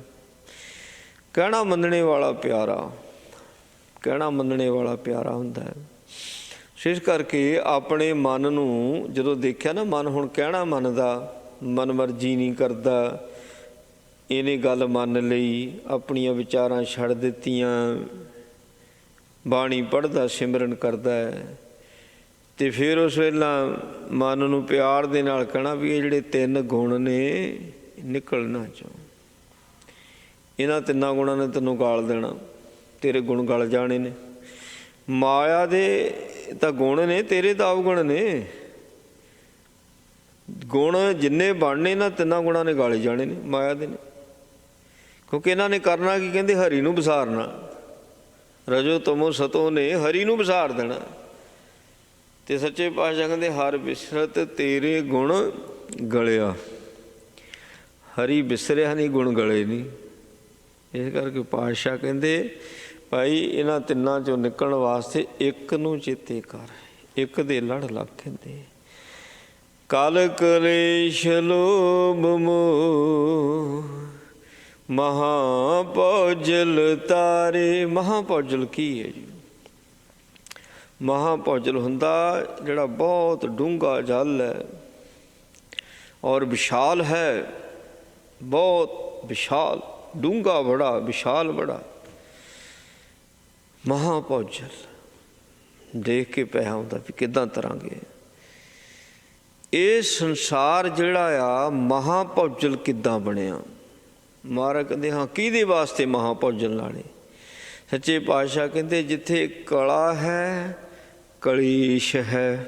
ਕਹਿਣਾ ਮੰਨਣੇ ਵਾਲਾ ਪਿਆਰਾ, ਕਹਿਣਾ ਮੰਨਣੇ ਵਾਲਾ ਪਿਆਰਾ ਹੁੰਦਾ ਹੈ। ਇਸ ਕਰਕੇ ਆਪਣੇ ਮਨ ਨੂੰ ਜਦੋਂ ਦੇਖਿਆ ਨਾ, ਮਨ ਹੁਣ ਕਹਿਣਾ ਮੰਨਦਾ, ਮਨ ਮਰਜ਼ੀ ਨਹੀਂ ਕਰਦਾ, ਇਹਨੇ ਗੱਲ ਮੰਨ ਲਈ, ਆਪਣੀਆਂ ਵਿਚਾਰਾਂ ਛੱਡ ਦਿੱਤੀਆਂ, ਬਾਣੀ ਪੜ੍ਹਦਾ, ਸਿਮਰਨ ਕਰਦਾ ਹੈ, ਅਤੇ ਫਿਰ ਉਸ ਵੇਲੇ ਮਨ ਨੂੰ ਪਿਆਰ ਦੇ ਨਾਲ ਕਹਿਣਾ ਵੀ ਇਹ ਜਿਹੜੇ 3 ਗੁਣ ਨੇ ਨਿਕਲਣਾ ਚੋਂ, ਇਹਨਾਂ 3 ਗੁਣਾਂ ਨੇ ਤੈਨੂੰ ਗਾਲ ਦੇਣਾ, ਤੇਰੇ ਗੁਣ ਗਲ ਜਾਣੇ ਨੇ। ਮਾਇਆ ਦੇ ਤਾਂ ਗੁਣ ਨੇ, ਤੇਰੇ ਤਾਂ ਅਵਗੁਣ ਨੇ। ਗੁਣ ਜਿੰਨੇ ਬਣਨੇ ਨਾ 3 ਗੁਣਾਂ ਨੇ ਗਾਲੇ ਜਾਣੇ ਨੇ, ਮਾਇਆ ਦੇ ਨੇ। ਕਿਉਂਕਿ ਇਹਨਾਂ ਨੇ ਕਰਨਾ ਕੀ, ਕਹਿੰਦੇ ਹਰੀ ਨੂੰ ਵਿਸਾਰਨਾ। ਰਜੋ ਤਮੋ ਸਤੋ ਨੇ ਹਰੀ ਨੂੰ ਵਿਸਾਰ ਦੇਣਾ। ਅਤੇ ਸੱਚੇ ਪਾਤਸ਼ਾਹ ਕਹਿੰਦੇ ਹਰ ਬਿਸਰਤ ਤੇਰੇ ਗੁਣ ਗਲਿਆ। ਹਰੀ ਬਿਸਰਿਆ ਨਹੀਂ, ਗੁਣ ਗਲੇ ਨਹੀਂ। ਇਸ ਕਰਕੇ ਪਾਤਸ਼ਾਹ ਕਹਿੰਦੇ ਭਾਈ ਇਹਨਾਂ 3 ਚੋਂ ਨਿਕਲਣ ਵਾਸਤੇ ਇੱਕ ਨੂੰ ਚੇਤੇ ਕਰ, ਇੱਕ ਦੇ ਲੜ ਲੱਗ ਕਹਿੰਦੇ। ਕਲ ਕਲੇਸ਼ ਲੋਭ ਮੋਹ ਮਹਾਭੌਜਲ ਤਾਰੇ। ਮਹਾਭੌਜਲ ਕੀ ਹੈ ਜੀ? ਮਹਾਭੌਜਲ ਹੁੰਦਾ ਜਿਹੜਾ ਬਹੁਤ ਡੂੰਘਾ ਜਲ ਹੈ ਔਰ ਵਿਸ਼ਾਲ ਹੈ, ਬਹੁਤ ਵਿਸ਼ਾਲ, ਡੂੰਘਾ ਬੜਾ, ਵਿਸ਼ਾਲ ਬੜਾ। ਮਹਾਭੌਜਲ ਦੇਖ ਕੇ ਪਿਆ ਹੁੰਦਾ ਵੀ ਕਿੱਦਾਂ ਤਰਾਂਗੇ। ਇਹ ਸੰਸਾਰ ਜਿਹੜਾ ਆ ਮਹਾਭੌਜਲ ਕਿੱਦਾਂ ਬਣਿਆ? ਮਹਾਰਾਜ ਕਹਿੰਦੇ ਹਾਂ ਕਿਹਦੇ ਵਾਸਤੇ ਮਹਾਭੌਜਲ ਲਾਣੇ? ਸੱਚੇ ਪਾਤਸ਼ਾਹ ਕਹਿੰਦੇ ਜਿੱਥੇ ਕਲਾ ਹੈ ਕਲੇਸ਼ ਹੈ।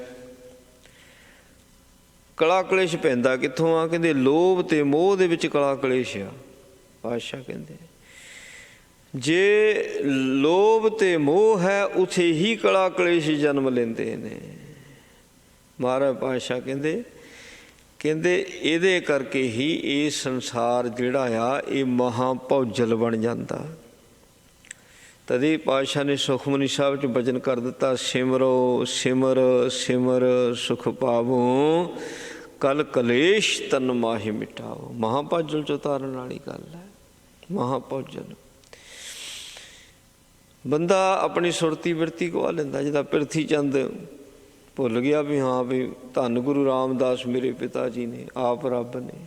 ਕਲਾ ਕਲੇਸ਼ ਪੈਂਦਾ ਕਿੱਥੋਂ ਆ? ਕਹਿੰਦੇ ਲੋਭ ਅਤੇ ਮੋਹ ਦੇ ਵਿੱਚ ਕਲਾ ਕਲੇਸ਼ ਆ। ਪਾਤਸ਼ਾਹ ਕਹਿੰਦੇ ਜੇ ਲੋਭ ਅਤੇ ਮੋਹ ਹੈ ਉੱਥੇ ਹੀ ਕਲਾ ਕਲੇਸ਼ ਜਨਮ ਲੈਂਦੇ ਨੇ। ਮਹਾਰਾਜ ਪਾਤਸ਼ਾਹ ਕਹਿੰਦੇ ਇਹਦੇ ਕਰਕੇ ਹੀ ਇਹ ਸੰਸਾਰ ਜਿਹੜਾ ਆ ਇਹ ਮਹਾਭੌਜਲ ਬਣ ਜਾਂਦਾ। ਤਦੇ ਪਾਤਸ਼ਾਹ ਨੇ ਸੁਖਮਨੀ ਸਾਹਿਬ 'ਚ ਬਚਨ ਕਰ ਦਿੱਤਾ, ਸਿਮਰੋ ਸਿਮਰ ਸਿਮਰ ਸੁਖ ਪਾਵੋ, ਕਲ ਕਲੇਸ਼ ਤਨ ਮਾਹੀ ਮਿਟਾਓ। ਮਹਾਭੌਜਲ 'ਚ ਉਤਾਰਨ ਵਾਲੀ ਗੱਲ ਹੈ। ਮਹਾਭੌਜਲ ਬੰਦਾ ਆਪਣੀ ਸੁਰਤੀ ਬਿਰਤੀ ਗਵਾ ਲੈਂਦਾ। ਜਿੱਦਾਂ ਪ੍ਰਿਥੀ ਚੰਦ ਭੁੱਲ ਗਿਆ ਵੀ ਹਾਂ ਵੀ ਧੰਨ ਗੁਰੂ ਰਾਮਦਾਸ ਮੇਰੇ ਪਿਤਾ ਜੀ ਨੇ, ਆਪ ਰੱਬ ਨੇ।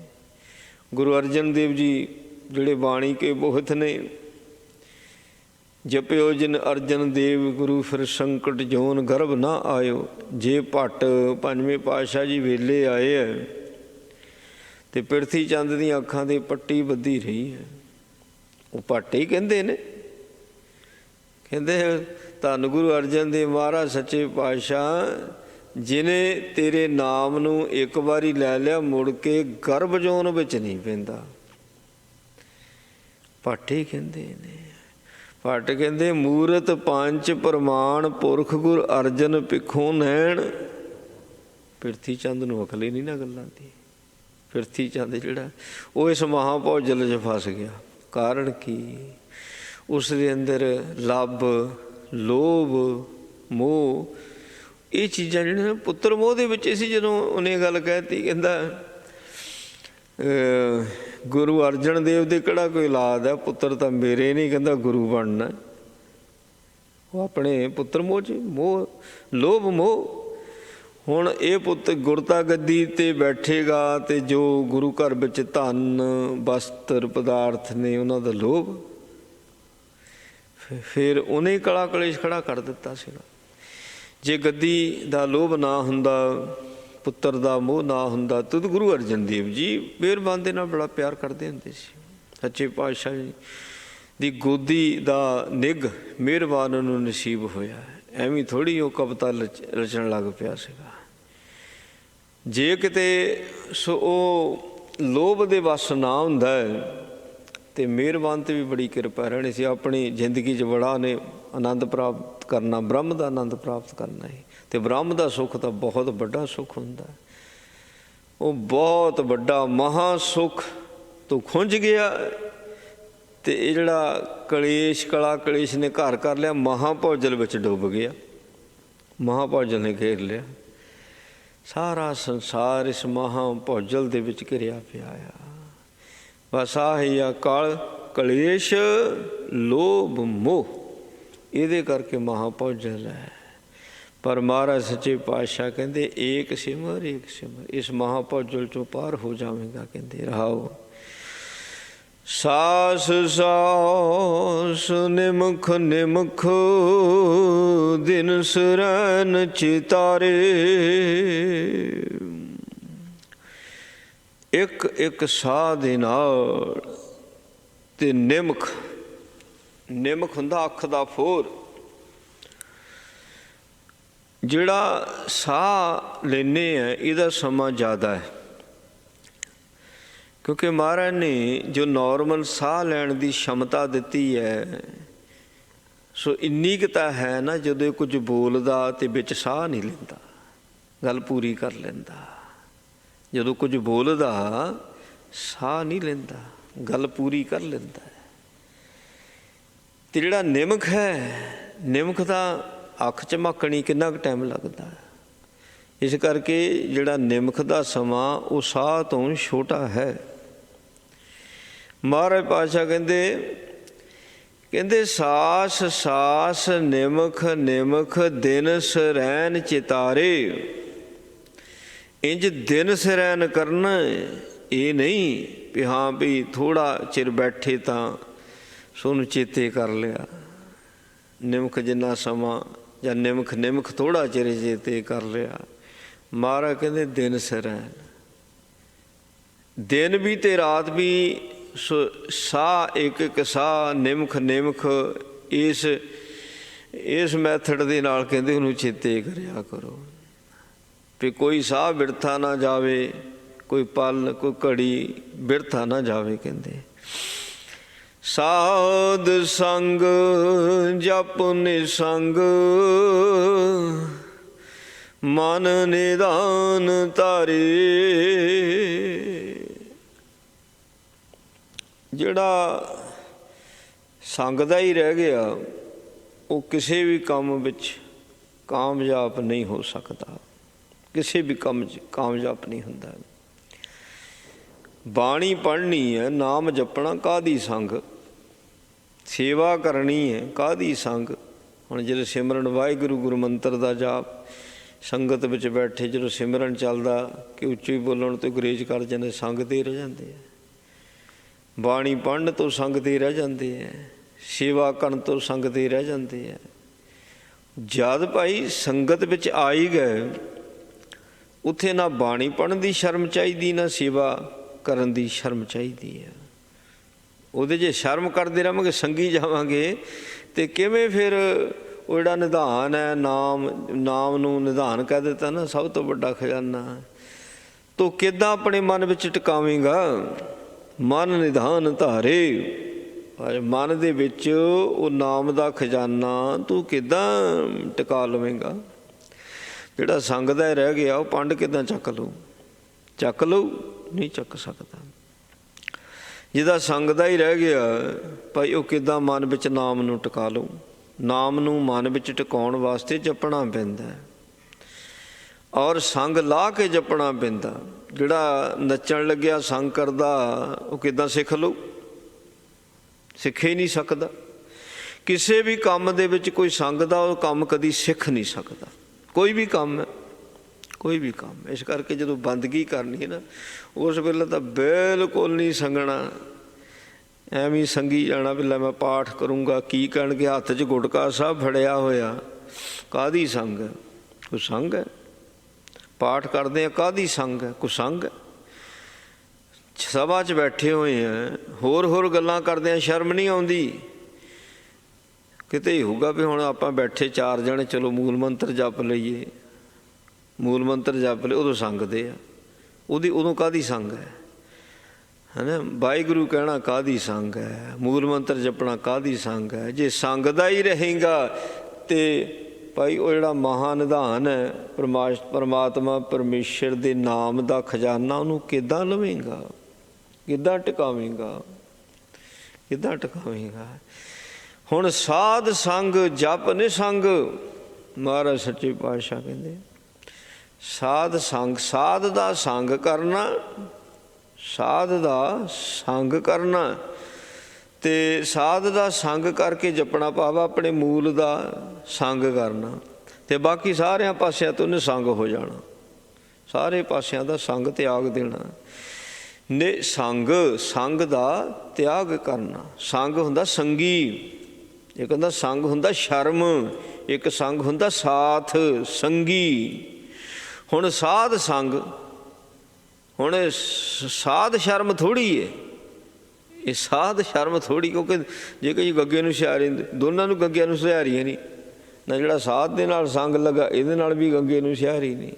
ਗੁਰੂ ਅਰਜਨ ਦੇਵ ਜੀ ਜਿਹੜੇ ਬਾਣੀ ਕੇ ਬੋਹਤ ਨੇ, ਜਪਿਓ ਜਿਨ ਅਰਜਨ ਦੇਵ ਗੁਰੂ ਫਿਰ ਸੰਕਟ ਜੋਨ ਗਰਭ ਨਾ ਆਇਓ। ਜੇ ਭੱਟ ਪੰਜਵੇਂ ਪਾਤਸ਼ਾਹ ਜੀ ਵੇਲੇ ਆਏ ਹੈ ਤੇ ਪਿਰਥੀ ਚੰਦ ਦੀਆਂ ਅੱਖਾਂ 'ਤੇ ਪੱਟੀ ਬੱਧੀ ਰਹੀ ਹੈ। ਉਹ ਭੱਟ ਹੀ ਕਹਿੰਦੇ ਨੇ, ਕਹਿੰਦੇ ਧੰਨ ਗੁਰੂ ਅਰਜਨ ਦੇਵ ਮਹਾਰਾਜ ਸੱਚੇ ਪਾਤਸ਼ਾਹ ਜਿਹਨੇ ਤੇਰੇ ਨਾਮ ਨੂੰ ਇੱਕ ਵਾਰੀ ਲੈ ਲਿਆ ਮੁੜ ਕੇ ਗਰਭ ਜੋਨ ਵਿੱਚ ਨਹੀਂ ਪੈਂਦਾ। ਭੱਟ ਹੀ ਕਹਿੰਦੇ ਨੇ। ਭੱਟ ਕਹਿੰਦੇ ਮੂਰਤ ਪੰਜ ਪ੍ਰਮਾਣ ਪੁਰਖ ਗੁਰ ਅਰਜਨ ਭਿੱਖੋਂ ਨੈਣ। ਪਿਰਥੀ ਚੰਦ ਨੂੰ ਅਕਲ ਹੀ ਨਹੀਂ ਨਾ ਗੱਲਾਂ ਦੀ। ਪਿਰਥੀ ਚੰਦ ਜਿਹੜਾ ਉਹ ਇਸ ਮਹਾਭੌਜਲ 'ਚ ਫਸ ਗਿਆ। ਕਾਰਨ ਕੀ? ਉਸ ਦੇ ਅੰਦਰ ਲੱਭ, ਲੋਭ, ਮੋਹ, ਇਹ ਚੀਜ਼ਾਂ ਜਿਹੜੀਆਂ ਪੁੱਤਰ ਮੋਹ ਦੇ ਵਿੱਚ ਸੀ। ਜਦੋਂ ਉਹਨੇ ਗੱਲ ਕਹਿਤੀ, ਕਹਿੰਦਾ ਗੁਰੂ ਅਰਜਨ ਦੇਵ ਦੇ ਕਿਹੜਾ ਕੋਈ ਔਲਾਦ ਹੈ, ਪੁੱਤਰ ਤਾਂ ਮੇਰੇ ਨਹੀਂ, ਕਹਿੰਦਾ ਗੁਰੂ ਬਣਨਾ। ਉਹ ਆਪਣੇ ਪੁੱਤਰ ਮੋਹ 'ਚ ਮੋਹ, ਲੋਭ, ਮੋਹ। ਹੁਣ ਇਹ ਪੁੱਤ ਗੁਰਤਾ ਗੱਦੀ 'ਤੇ ਬੈਠੇਗਾ ਅਤੇ ਜੋ ਗੁਰੂ ਘਰ ਵਿੱਚ ਧਨ, ਵਸਤਰ, ਪਦਾਰਥ ਨੇ ਉਹਨਾਂ ਦਾ ਲੋਭ, ਫਿਰ ਉਹਨੇ ਕਲਾ ਕਲੇਸ਼ ਖੜਾ ਕਰ ਦਿੱਤਾ ਸੀਗਾ। ਜੇ ਗੱਦੀ ਦਾ ਲੋਭ ਨਾ ਹੁੰਦਾ, ਪੁੱਤਰ ਦਾ ਮੋਹ ਨਾ ਹੁੰਦਾ, ਤਦ ਗੁਰੂ ਅਰਜਨ ਦੇਵ ਜੀ ਮਿਹਰਬਾਨ ਦੇ ਨਾਲ ਬੜਾ ਪਿਆਰ ਕਰਦੇ ਹੁੰਦੇ ਸੀ। ਸੱਚੇ ਪਾਤਸ਼ਾਹ ਜੀ ਦੀ ਗੋਦੀ ਦਾ ਨਿੱਘ ਮਿਹਰਬਾਨ ਨੂੰ ਨਸੀਬ ਹੋਇਆ। ਐਵੇਂ ਥੋੜ੍ਹੀ ਉਹ ਕਵਿਤਾ ਰਚਣ ਲੱਗ ਪਿਆ ਸੀਗਾ। ਜੇ ਕਿਤੇ ਸੋ ਉਹ ਲੋਭ ਦੇ ਵੱਸ ਨਾ ਹੁੰਦਾ ਅਤੇ ਮਿਹਰਬਾਨ 'ਤੇ ਵੀ ਬੜੀ ਕਿਰਪਾ ਰਹਿਣੀ ਸੀ। ਆਪਣੀ ਜ਼ਿੰਦਗੀ 'ਚ ਬੜਾ ਨੇ ਆਨੰਦ ਪ੍ਰਾਪਤ ਕਰਨਾ, ਬ੍ਰਹਮ ਦਾ ਆਨੰਦ ਪ੍ਰਾਪਤ ਕਰਨਾ ਹੈ। ਅਤੇ ਬ੍ਰਹਮ ਦਾ ਸੁੱਖ ਤਾਂ ਬਹੁਤ ਵੱਡਾ ਸੁੱਖ ਹੁੰਦਾ। ਉਹ ਬਹੁਤ ਵੱਡਾ ਮਹਾ ਸੁੱਖ ਤੋਂ ਖੁੰਝ ਗਿਆ ਅਤੇ ਇਹ ਜਿਹੜਾ ਕਲੇਸ਼, ਕਲਾ ਕਲੇਸ਼ ਨੇ ਘਰ ਕਰ ਲਿਆ, ਮਹਾਭੌਜਲ ਵਿੱਚ ਡੁੱਬ ਗਿਆ। ਮਹਾਭੌਜਲ ਨੇ ਘੇਰ ਲਿਆ। ਸਾਰਾ ਸੰਸਾਰ ਇਸ ਮਹਾਭੌਜਲ ਦੇ ਵਿੱਚ ਘਿਰਿਆ ਪਿਆ ਆ। ਬਸ ਆਹੀ ਆ ਕਲ, ਕਲੇਸ਼, ਲੋਭ, ਮੋਹ, ਇਹਦੇ ਕਰਕੇ ਮਹਾਭੌਜਲ ਹੈ। ਪਰ ਮਹਾਰਾਜ ਸੱਚੇ ਪਾਤਸ਼ਾਹ ਕਹਿੰਦੇ ਏਕ ਸਿਮਰ, ਏਕ ਸਿਮਰ, ਇਸ ਮਹਾਭੌਜਲ 'ਚੋਂ ਪਾਰ ਹੋ ਜਾਵੇਗਾ। ਕਹਿੰਦੇ ਰਹਾਓ ਸਾਸ ਸਾਸ ਨਿਮਖ ਨਿਮਖ ਦਿਨ ਸਰੈਨ ਚਿਤਾਰੇ। ਇੱਕ ਇੱਕ ਸਾਹ ਦੇ ਨਾਲ ਤੇ ਨਿਮਖ, ਨਿਮਖ ਹੁੰਦਾ ਅੱਖ ਦਾ ਫੋਰ। ਜਿਹੜਾ ਸਾਹ ਲੈਂਦੇ ਆ ਇਹਦਾ ਸਮਾਂ ਜ਼ਿਆਦਾ ਹੈ, ਕਿਉਂਕਿ ਮਹਾਰਾਜ ਨੇ ਜੋ ਨੋਰਮਲ ਸਾਹ ਲੈਣ ਦੀ ਸ਼ਮਤਾ ਦਿੱਤੀ ਹੈ, ਸੋ ਇੰਨੀ ਕੁ ਤਾਂ ਹੈ ਨਾ, ਜਦੋਂ ਕੁਝ ਬੋਲਦਾ ਅਤੇ ਵਿੱਚ ਸਾਹ ਨਹੀਂ ਲੈਂਦਾ, ਗੱਲ ਪੂਰੀ ਕਰ ਲੈਂਦਾ। ਜਦੋਂ ਕੁਝ ਬੋਲਦਾ ਸਾਹ ਨਹੀਂ ਲੈਂਦਾ, ਗੱਲ ਪੂਰੀ ਕਰ ਲੈਂਦਾ। ਅਤੇ ਜਿਹੜਾ ਨਿਮਖ ਹੈ, ਨਿਮਖ ਤਾਂ ਅੱਖ ਝਮਕਣੀ ਕਿੰਨਾ ਕੁ ਟਾਈਮ ਲੱਗਦਾ। ਇਸ ਕਰਕੇ ਜਿਹੜਾ ਨਿਮਖ ਦਾ ਸਮਾਂ ਉਹ ਸਾਹ ਤੋਂ ਛੋਟਾ ਹੈ। ਮਹਾਰਾਜ ਪਾਤਸ਼ਾਹ ਕਹਿੰਦੇ ਸਾਸ ਸਾਸ ਨਿਮਖ ਨਿਮਖ ਦਿਨ ਸਰੈਨ ਚਿਤਾਰੇ। ਇੰਝ ਦਿਨ ਸਰੈਨ ਕਰਨਾ, ਇਹ ਨਹੀਂ ਵੀ ਹਾਂ ਵੀ ਥੋੜ੍ਹਾ ਚਿਰ ਬੈਠੇ ਤਾਂ ਸੋਨੂੰ ਚੇਤੇ ਕਰ ਲਿਆ। ਨਿਮਖ ਜਿੰਨਾ ਸਮਾਂ ਜਾਂ ਨਿਮਖ ਨਿਮਖ ਥੋੜ੍ਹਾ ਚਿਰ ਚੇਤੇ ਕਰ ਲਿਆ। ਮਹਾਰਾਜ ਕਹਿੰਦੇ ਦਿਨ ਸਰੈਨ, ਦਿਨ ਵੀ ਅਤੇ ਰਾਤ ਵੀ। ਸੋ ਸਾਹ ਇੱਕ ਇੱਕ ਸਾਹ, ਨਿਮਖ ਨਿਮਖ, ਇਸ ਮੈਥਡ ਦੇ ਨਾਲ ਕਹਿੰਦੇ ਉਹਨੂੰ ਚੇਤੇ ਕਰਿਆ ਕਰੋ ਵੀ ਕੋਈ ਸਾਹ ਬਿਰਥਾ ਨਾ ਜਾਵੇ, ਕੋਈ ਪਲ, ਕੋਈ ਘੜੀ ਬਿਰਥਾ ਨਾ ਜਾਵੇ। ਕਹਿੰਦੇ ਸਾਧ ਸੰਗ ਜਪ ਨਿਸੰਗ ਮਨ ਨਿਦਾਨ ਧਾਰੇ। ਜਿਹੜਾ ਸੰਗ ਦਾ ਹੀ ਰਹਿ ਗਿਆ ਉਹ ਕਿਸੇ ਵੀ ਕੰਮ ਵਿੱਚ ਕਾਮਯਾਬ ਨਹੀਂ ਹੋ ਸਕਦਾ, ਕਿਸੇ ਵੀ ਕੰਮ 'ਚ ਕਾਮਯਾਬ ਨਹੀਂ ਹੁੰਦਾ। ਬਾਣੀ ਪੜ੍ਹਨੀ ਹੈ, ਨਾਮ ਜਪਣਾ, ਕਾਹਦੀ ਸੰਗ, ਸੇਵਾ ਕਰਨੀ ਹੈ, ਕਾਹਦੀ ਸੰਗ। ਹੁਣ ਜਦੋਂ ਸਿਮਰਨ ਵਾਹਿਗੁਰੂ ਗੁਰੂ ਮੰਤਰ ਦਾ ਜਾਪ, ਸੰਗਤ ਵਿੱਚ ਬੈਠੇ ਜਦੋਂ ਸਿਮਰਨ ਚੱਲਦਾ ਕਿ ਉੱਚੀ ਬੋਲਣ ਤੋਂ ਗੁਰੇਜ਼ ਕਰ ਜਾਂਦੇ, ਸੰਗ 'ਤੇ ਰਹਿ ਜਾਂਦੇ ਆ। ਬਾਣੀ ਪੜ੍ਹਨ ਤੋਂ ਸੰਗ 'ਤੇ ਰਹਿ ਜਾਂਦੇ ਹੈ। ਸੇਵਾ ਕਰਨ ਤੋਂ ਸੰਗਦੇ ਰਹਿ ਜਾਂਦੇ ਆ। ਜਦ ਭਾਈ ਸੰਗਤ ਵਿੱਚ ਆ ਹੀ ਗਏ, ਉੱਥੇ ਨਾ ਬਾਣੀ ਪੜ੍ਹਨ ਦੀ ਸ਼ਰਮ ਚਾਹੀਦੀ, ਨਾ ਸੇਵਾ ਕਰਨ ਦੀ ਸ਼ਰਮ ਚਾਹੀਦੀ ਹੈ। ਉਹਦੇ ਜੇ ਸ਼ਰਮ ਕਰਦੇ ਰਹਾਂਗੇ, ਸੰਗੀ ਜਾਵਾਂਗੇ, ਤੇ ਕਿਵੇਂ ਫਿਰ ਉਹ ਜਿਹੜਾ ਨਿਧਾਨ ਹੈ, ਨਾਮ ਨੂੰ ਨਿਧਾਨ ਕਹਿ ਦਿੱਤਾ ਨਾ, ਸਭ ਤੋਂ ਵੱਡਾ ਖਜ਼ਾਨਾ, ਤੂੰ ਕਿੱਦਾਂ ਆਪਣੇ ਮਨ ਵਿੱਚ ਟਿਕਾਵੇਂਗਾ? ਮਨ ਨਿਧਾਨ ਧਾਰੇ, ਪਰ ਮਨ ਦੇ ਵਿੱਚ ਉਹ ਨਾਮ ਦਾ ਖਜ਼ਾਨਾ ਤੂੰ ਕਿੱਦਾਂ ਟਿਕਾ ਲਵੇਂਗਾ? ਜਿਹੜਾ ਸੰਗਦਾ ਰਹਿ ਗਿਆ, ਉਹ ਪੰਡ ਕਿੱਦਾਂ ਚੱਕ ਲਊ? ਚੱਕ ਲਊ? ਨਹੀਂ ਚੱਕ ਸਕਦਾ। ਜਿਹਦਾ ਸੰਗਦਾ ਹੀ ਰਹਿ ਗਿਆ ਭਾਈ, ਉਹ ਕਿੱਦਾਂ ਮਨ ਵਿੱਚ ਨਾਮ ਨੂੰ ਟਿਕਾ ਲਊ? ਨਾਮ ਨੂੰ ਮਨ ਵਿੱਚ ਟਿਕਾਉਣ ਵਾਸਤੇ ਜਪਣਾ ਪੈਂਦਾ, ਔਰ ਸੰਗ ਲਾ ਕੇ ਜਪਣਾ ਪੈਂਦਾ। ਜਿਹੜਾ ਨੱਚਣ ਲੱਗਿਆ ਸੰਗ ਕਰਦਾ, ਉਹ ਕਿੱਦਾਂ ਸਿੱਖ ਲਊ? ਸਿੱਖ ਹੀ ਨਹੀਂ ਸਕਦਾ। ਕਿਸੇ ਵੀ ਕੰਮ ਦੇ ਵਿੱਚ ਕੋਈ ਸੰਗਦਾ, ਉਹ ਕੰਮ ਕਦੀ ਸਿੱਖ ਨਹੀਂ ਸਕਦਾ। ਕੋਈ ਵੀ ਕੰਮ ਹੈ, ਕੋਈ ਵੀ ਕੰਮ। ਇਸ ਕਰਕੇ ਜਦੋਂ ਬੰਦਗੀ ਕਰਨੀ ਹੈ ਨਾ, ਉਸ ਵੇਲੇ ਤਾਂ ਬਿਲਕੁਲ ਨਹੀਂ ਸੰਗਣਾ, ਐਵੇਂ ਸੰਗੀ ਜਾਣਾ ਵੀ ਲੈ ਮੈਂ ਪਾਠ ਕਰੂੰਗਾ। ਕੀ ਕਹਿਣਗੇ? ਹੱਥ 'ਚ ਗੁਟਕਾ ਸਾਹਿਬ ਫੜਿਆ ਹੋਇਆ, ਕਾਹਦੀ ਸੰਗ ਹੈ? ਕੋਈ ਸੰਗ ਹੈ? ਪਾਠ ਕਰਦੇ ਆ, ਕਾਹਦੀ ਸੰਗ ਹੈ? ਕੋਈ ਸੰਗ ਹੈ? ਸਭਾ 'ਚ ਬੈਠੇ ਹੋਏ ਆ, ਹੋਰ ਗੱਲਾਂ ਕਰਦੇ ਆ, ਸ਼ਰਮ ਨਹੀਂ ਆਉਂਦੀ? ਕਿਤੇ ਹੋਊਗਾ ਵੀ ਹੁਣ ਆਪਾਂ ਬੈਠੇ 4 ਜਣੇ, ਚਲੋ ਮੂਲ ਮੰਤਰ ਜਪ ਲਈਏ, ਮੂਲ ਮੰਤਰ ਜਪ ਲਏ, ਉਦੋਂ ਸੰਗਦੇ ਆ। ਉਦੋਂ ਕਾਹਦੀ ਸੰਗ ਹੈ? ਹੈ ਵਾਹਿਗੁਰੂ ਕਹਿਣਾ ਕਾਹਦੀ ਸੰਗ ਹੈ? ਮੂਲ ਮੰਤਰ ਜਪਣਾ ਕਾਹਦੀ ਸੰਗ ਹੈ? ਜੇ ਸੰਗਦਾ ਹੀ ਰਹੇਗਾ ਤੇ ਭਾਈ ਉਹ ਜਿਹੜਾ ਮਹਾਨਿਧਾਨ ਹੈ, ਪਰਮਾਤਮਾ ਪਰਮੇਸ਼ਰ ਦੇ ਨਾਮ ਦਾ ਖਜ਼ਾਨਾ, ਉਹਨੂੰ ਕਿੱਦਾਂ ਲਵੇਂਗਾ? ਕਿੱਦਾਂ ਟਿਕਾਵੇਂਗਾ? ਕਿੱਦਾਂ ਟਿਕਾਵੇਂਗਾ? ਹੁਣ ਸਾਧ ਸੰਗ ਜਪ ਨਿਸੰਗ, ਮਹਾਰਾਜ ਸੱਚੇ ਪਾਤਸ਼ਾਹ ਕਹਿੰਦੇ ਸਾਧ ਸੰਗ, ਸਾਧ ਦਾ ਸੰਗ ਕਰਨਾ, ਸਾਧ ਦਾ ਸੰਗ ਕਰਨਾ, ਤੇ ਸਾਧ ਦਾ ਸੰਗ ਕਰਕੇ ਜਪਣਾ ਭਾਵ ਆਪਣੇ ਮੂਲ ਦਾ ਸੰਗ ਕਰਨਾ, ਤੇ ਬਾਕੀ ਸਾਰਿਆਂ ਪਾਸਿਆਂ ਤੋਂ ਨਿਸੰਗ ਹੋ ਜਾਣਾ, ਸਾਰੇ ਪਾਸਿਆਂ ਦਾ ਸੰਗ ਤਿਆਗ ਦੇਣਾ। ਸੰਗ ਦਾ ਤਿਆਗ ਕਰਨਾ। ਸੰਗ ਹੁੰਦਾ ਸੰਗੀ, ਇੱਕ ਹੁੰਦਾ ਸੰਗ ਹੁੰਦਾ ਸ਼ਰਮ, ਇੱਕ ਸੰਗ ਹੁੰਦਾ ਸਾਥ ਸੰਗੀ। ਹੁਣ ਸਾਧ ਸੰਗ, ਹੁਣ ਸਾਧ ਸ਼ਰਮ ਥੋੜ੍ਹੀ ਹੈ, ਇਹ ਸਾਧ ਸ਼ਰਮ ਥੋੜ੍ਹੀ, ਕਿਉਂਕਿ ਜੇ ਕੋਈ ਗੱਗੇ ਨੂੰ ਸਿਹਾਰੀ, ਦੋਨਾਂ ਨੂੰ ਗੱਗਿਆਂ ਨੂੰ ਸਿਹਾਰੀਆਂ ਨਹੀਂ ਨਾ। ਜਿਹੜਾ ਸਾਧ ਦੇ ਨਾਲ ਸੰਗ ਲੱਗਾ, ਇਹਦੇ ਨਾਲ ਵੀ ਗੱਗੇ ਨੂੰ ਸਿਹਾਰੀ ਨਹੀਂ।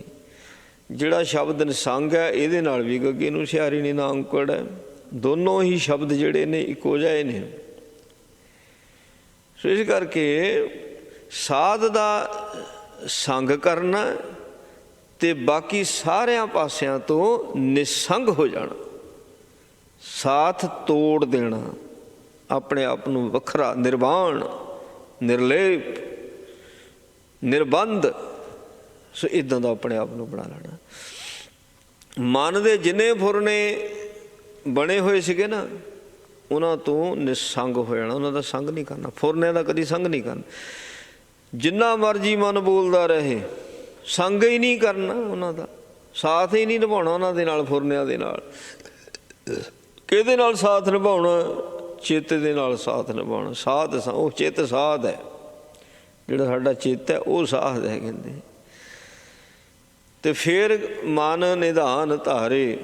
ਜਿਹੜਾ ਸ਼ਬਦ ਨਿਸੰਗ ਹੈ, ਇਹਦੇ ਨਾਲ ਵੀ ਗੱਗੇ ਨੂੰ ਸਿਹਾਰੀ ਨਹੀਂ, ਨਾ ਔਂਕੜ ਹੈ। ਦੋਨੋਂ ਹੀ ਸ਼ਬਦ ਜਿਹੜੇ ਨੇ ਇੱਕੋ ਜਿਹੇ ਨੇ। ਸੋ ਇਸ ਕਰਕੇ ਸਾਧ ਦਾ ਸੰਗ ਕਰਨਾ ਤੇ ਬਾਕੀ ਸਾਰਿਆਂ ਪਾਸਿਆਂ ਤੋਂ ਨਿਸੰਗ ਹੋ ਜਾਣਾ, ਸਾਥ ਤੋੜ ਦੇਣਾ, ਆਪਣੇ ਆਪ ਨੂੰ ਵੱਖਰਾ, ਨਿਰਵਾਣ, ਨਿਰਲੇਪ, ਨਿਰਬੰਧ। ਸੋ ਇੱਦਾਂ ਦਾ ਆਪਣੇ ਆਪ ਨੂੰ ਬਣਾ ਲੈਣਾ। ਮਨ ਦੇ ਜਿੰਨੇ ਫੁਰਨੇ ਬਣੇ ਹੋਏ ਸੀਗੇ ਨਾ, ਉਹਨਾਂ ਤੋਂ ਨਿਸੰਗ ਹੋ ਜਾਣਾ, ਉਹਨਾਂ ਦਾ ਸੰਗ ਨਹੀਂ ਕਰਨਾ, ਫੁਰਨਿਆਂ ਦਾ ਕਦੀ ਸੰਗ ਨਹੀਂ ਕਰਨਾ। ਜਿੰਨਾ ਮਰਜ਼ੀ ਮਨ ਬੋਲਦਾ ਰਹੇ, ਸੰਗ ਹੀ ਨਹੀਂ ਕਰਨਾ, ਉਹਨਾਂ ਦਾ ਸਾਥ ਹੀ ਨਹੀਂ ਨਿਭਾਉਣਾ ਉਹਨਾਂ ਦੇ ਨਾਲ, ਫੁਰਨਿਆਂ ਦੇ ਨਾਲ। ਕਿਹਦੇ ਨਾਲ ਸਾਥ ਨਿਭਾਉਣਾ? ਚਿੱਤ ਦੇ ਨਾਲ ਸਾਥ ਨਿਭਾਉਣਾ। ਸਾਧ ਉਹ ਚਿੱਤ ਸਾਧ ਹੈ, ਜਿਹੜਾ ਸਾਡਾ ਚਿੱਤ ਹੈ ਉਹ ਸਾਧ ਹੈ ਕਹਿੰਦੇ। ਤੇ ਫਿਰ ਮਨ ਨਿਧਾਨ ਧਾਰੇ,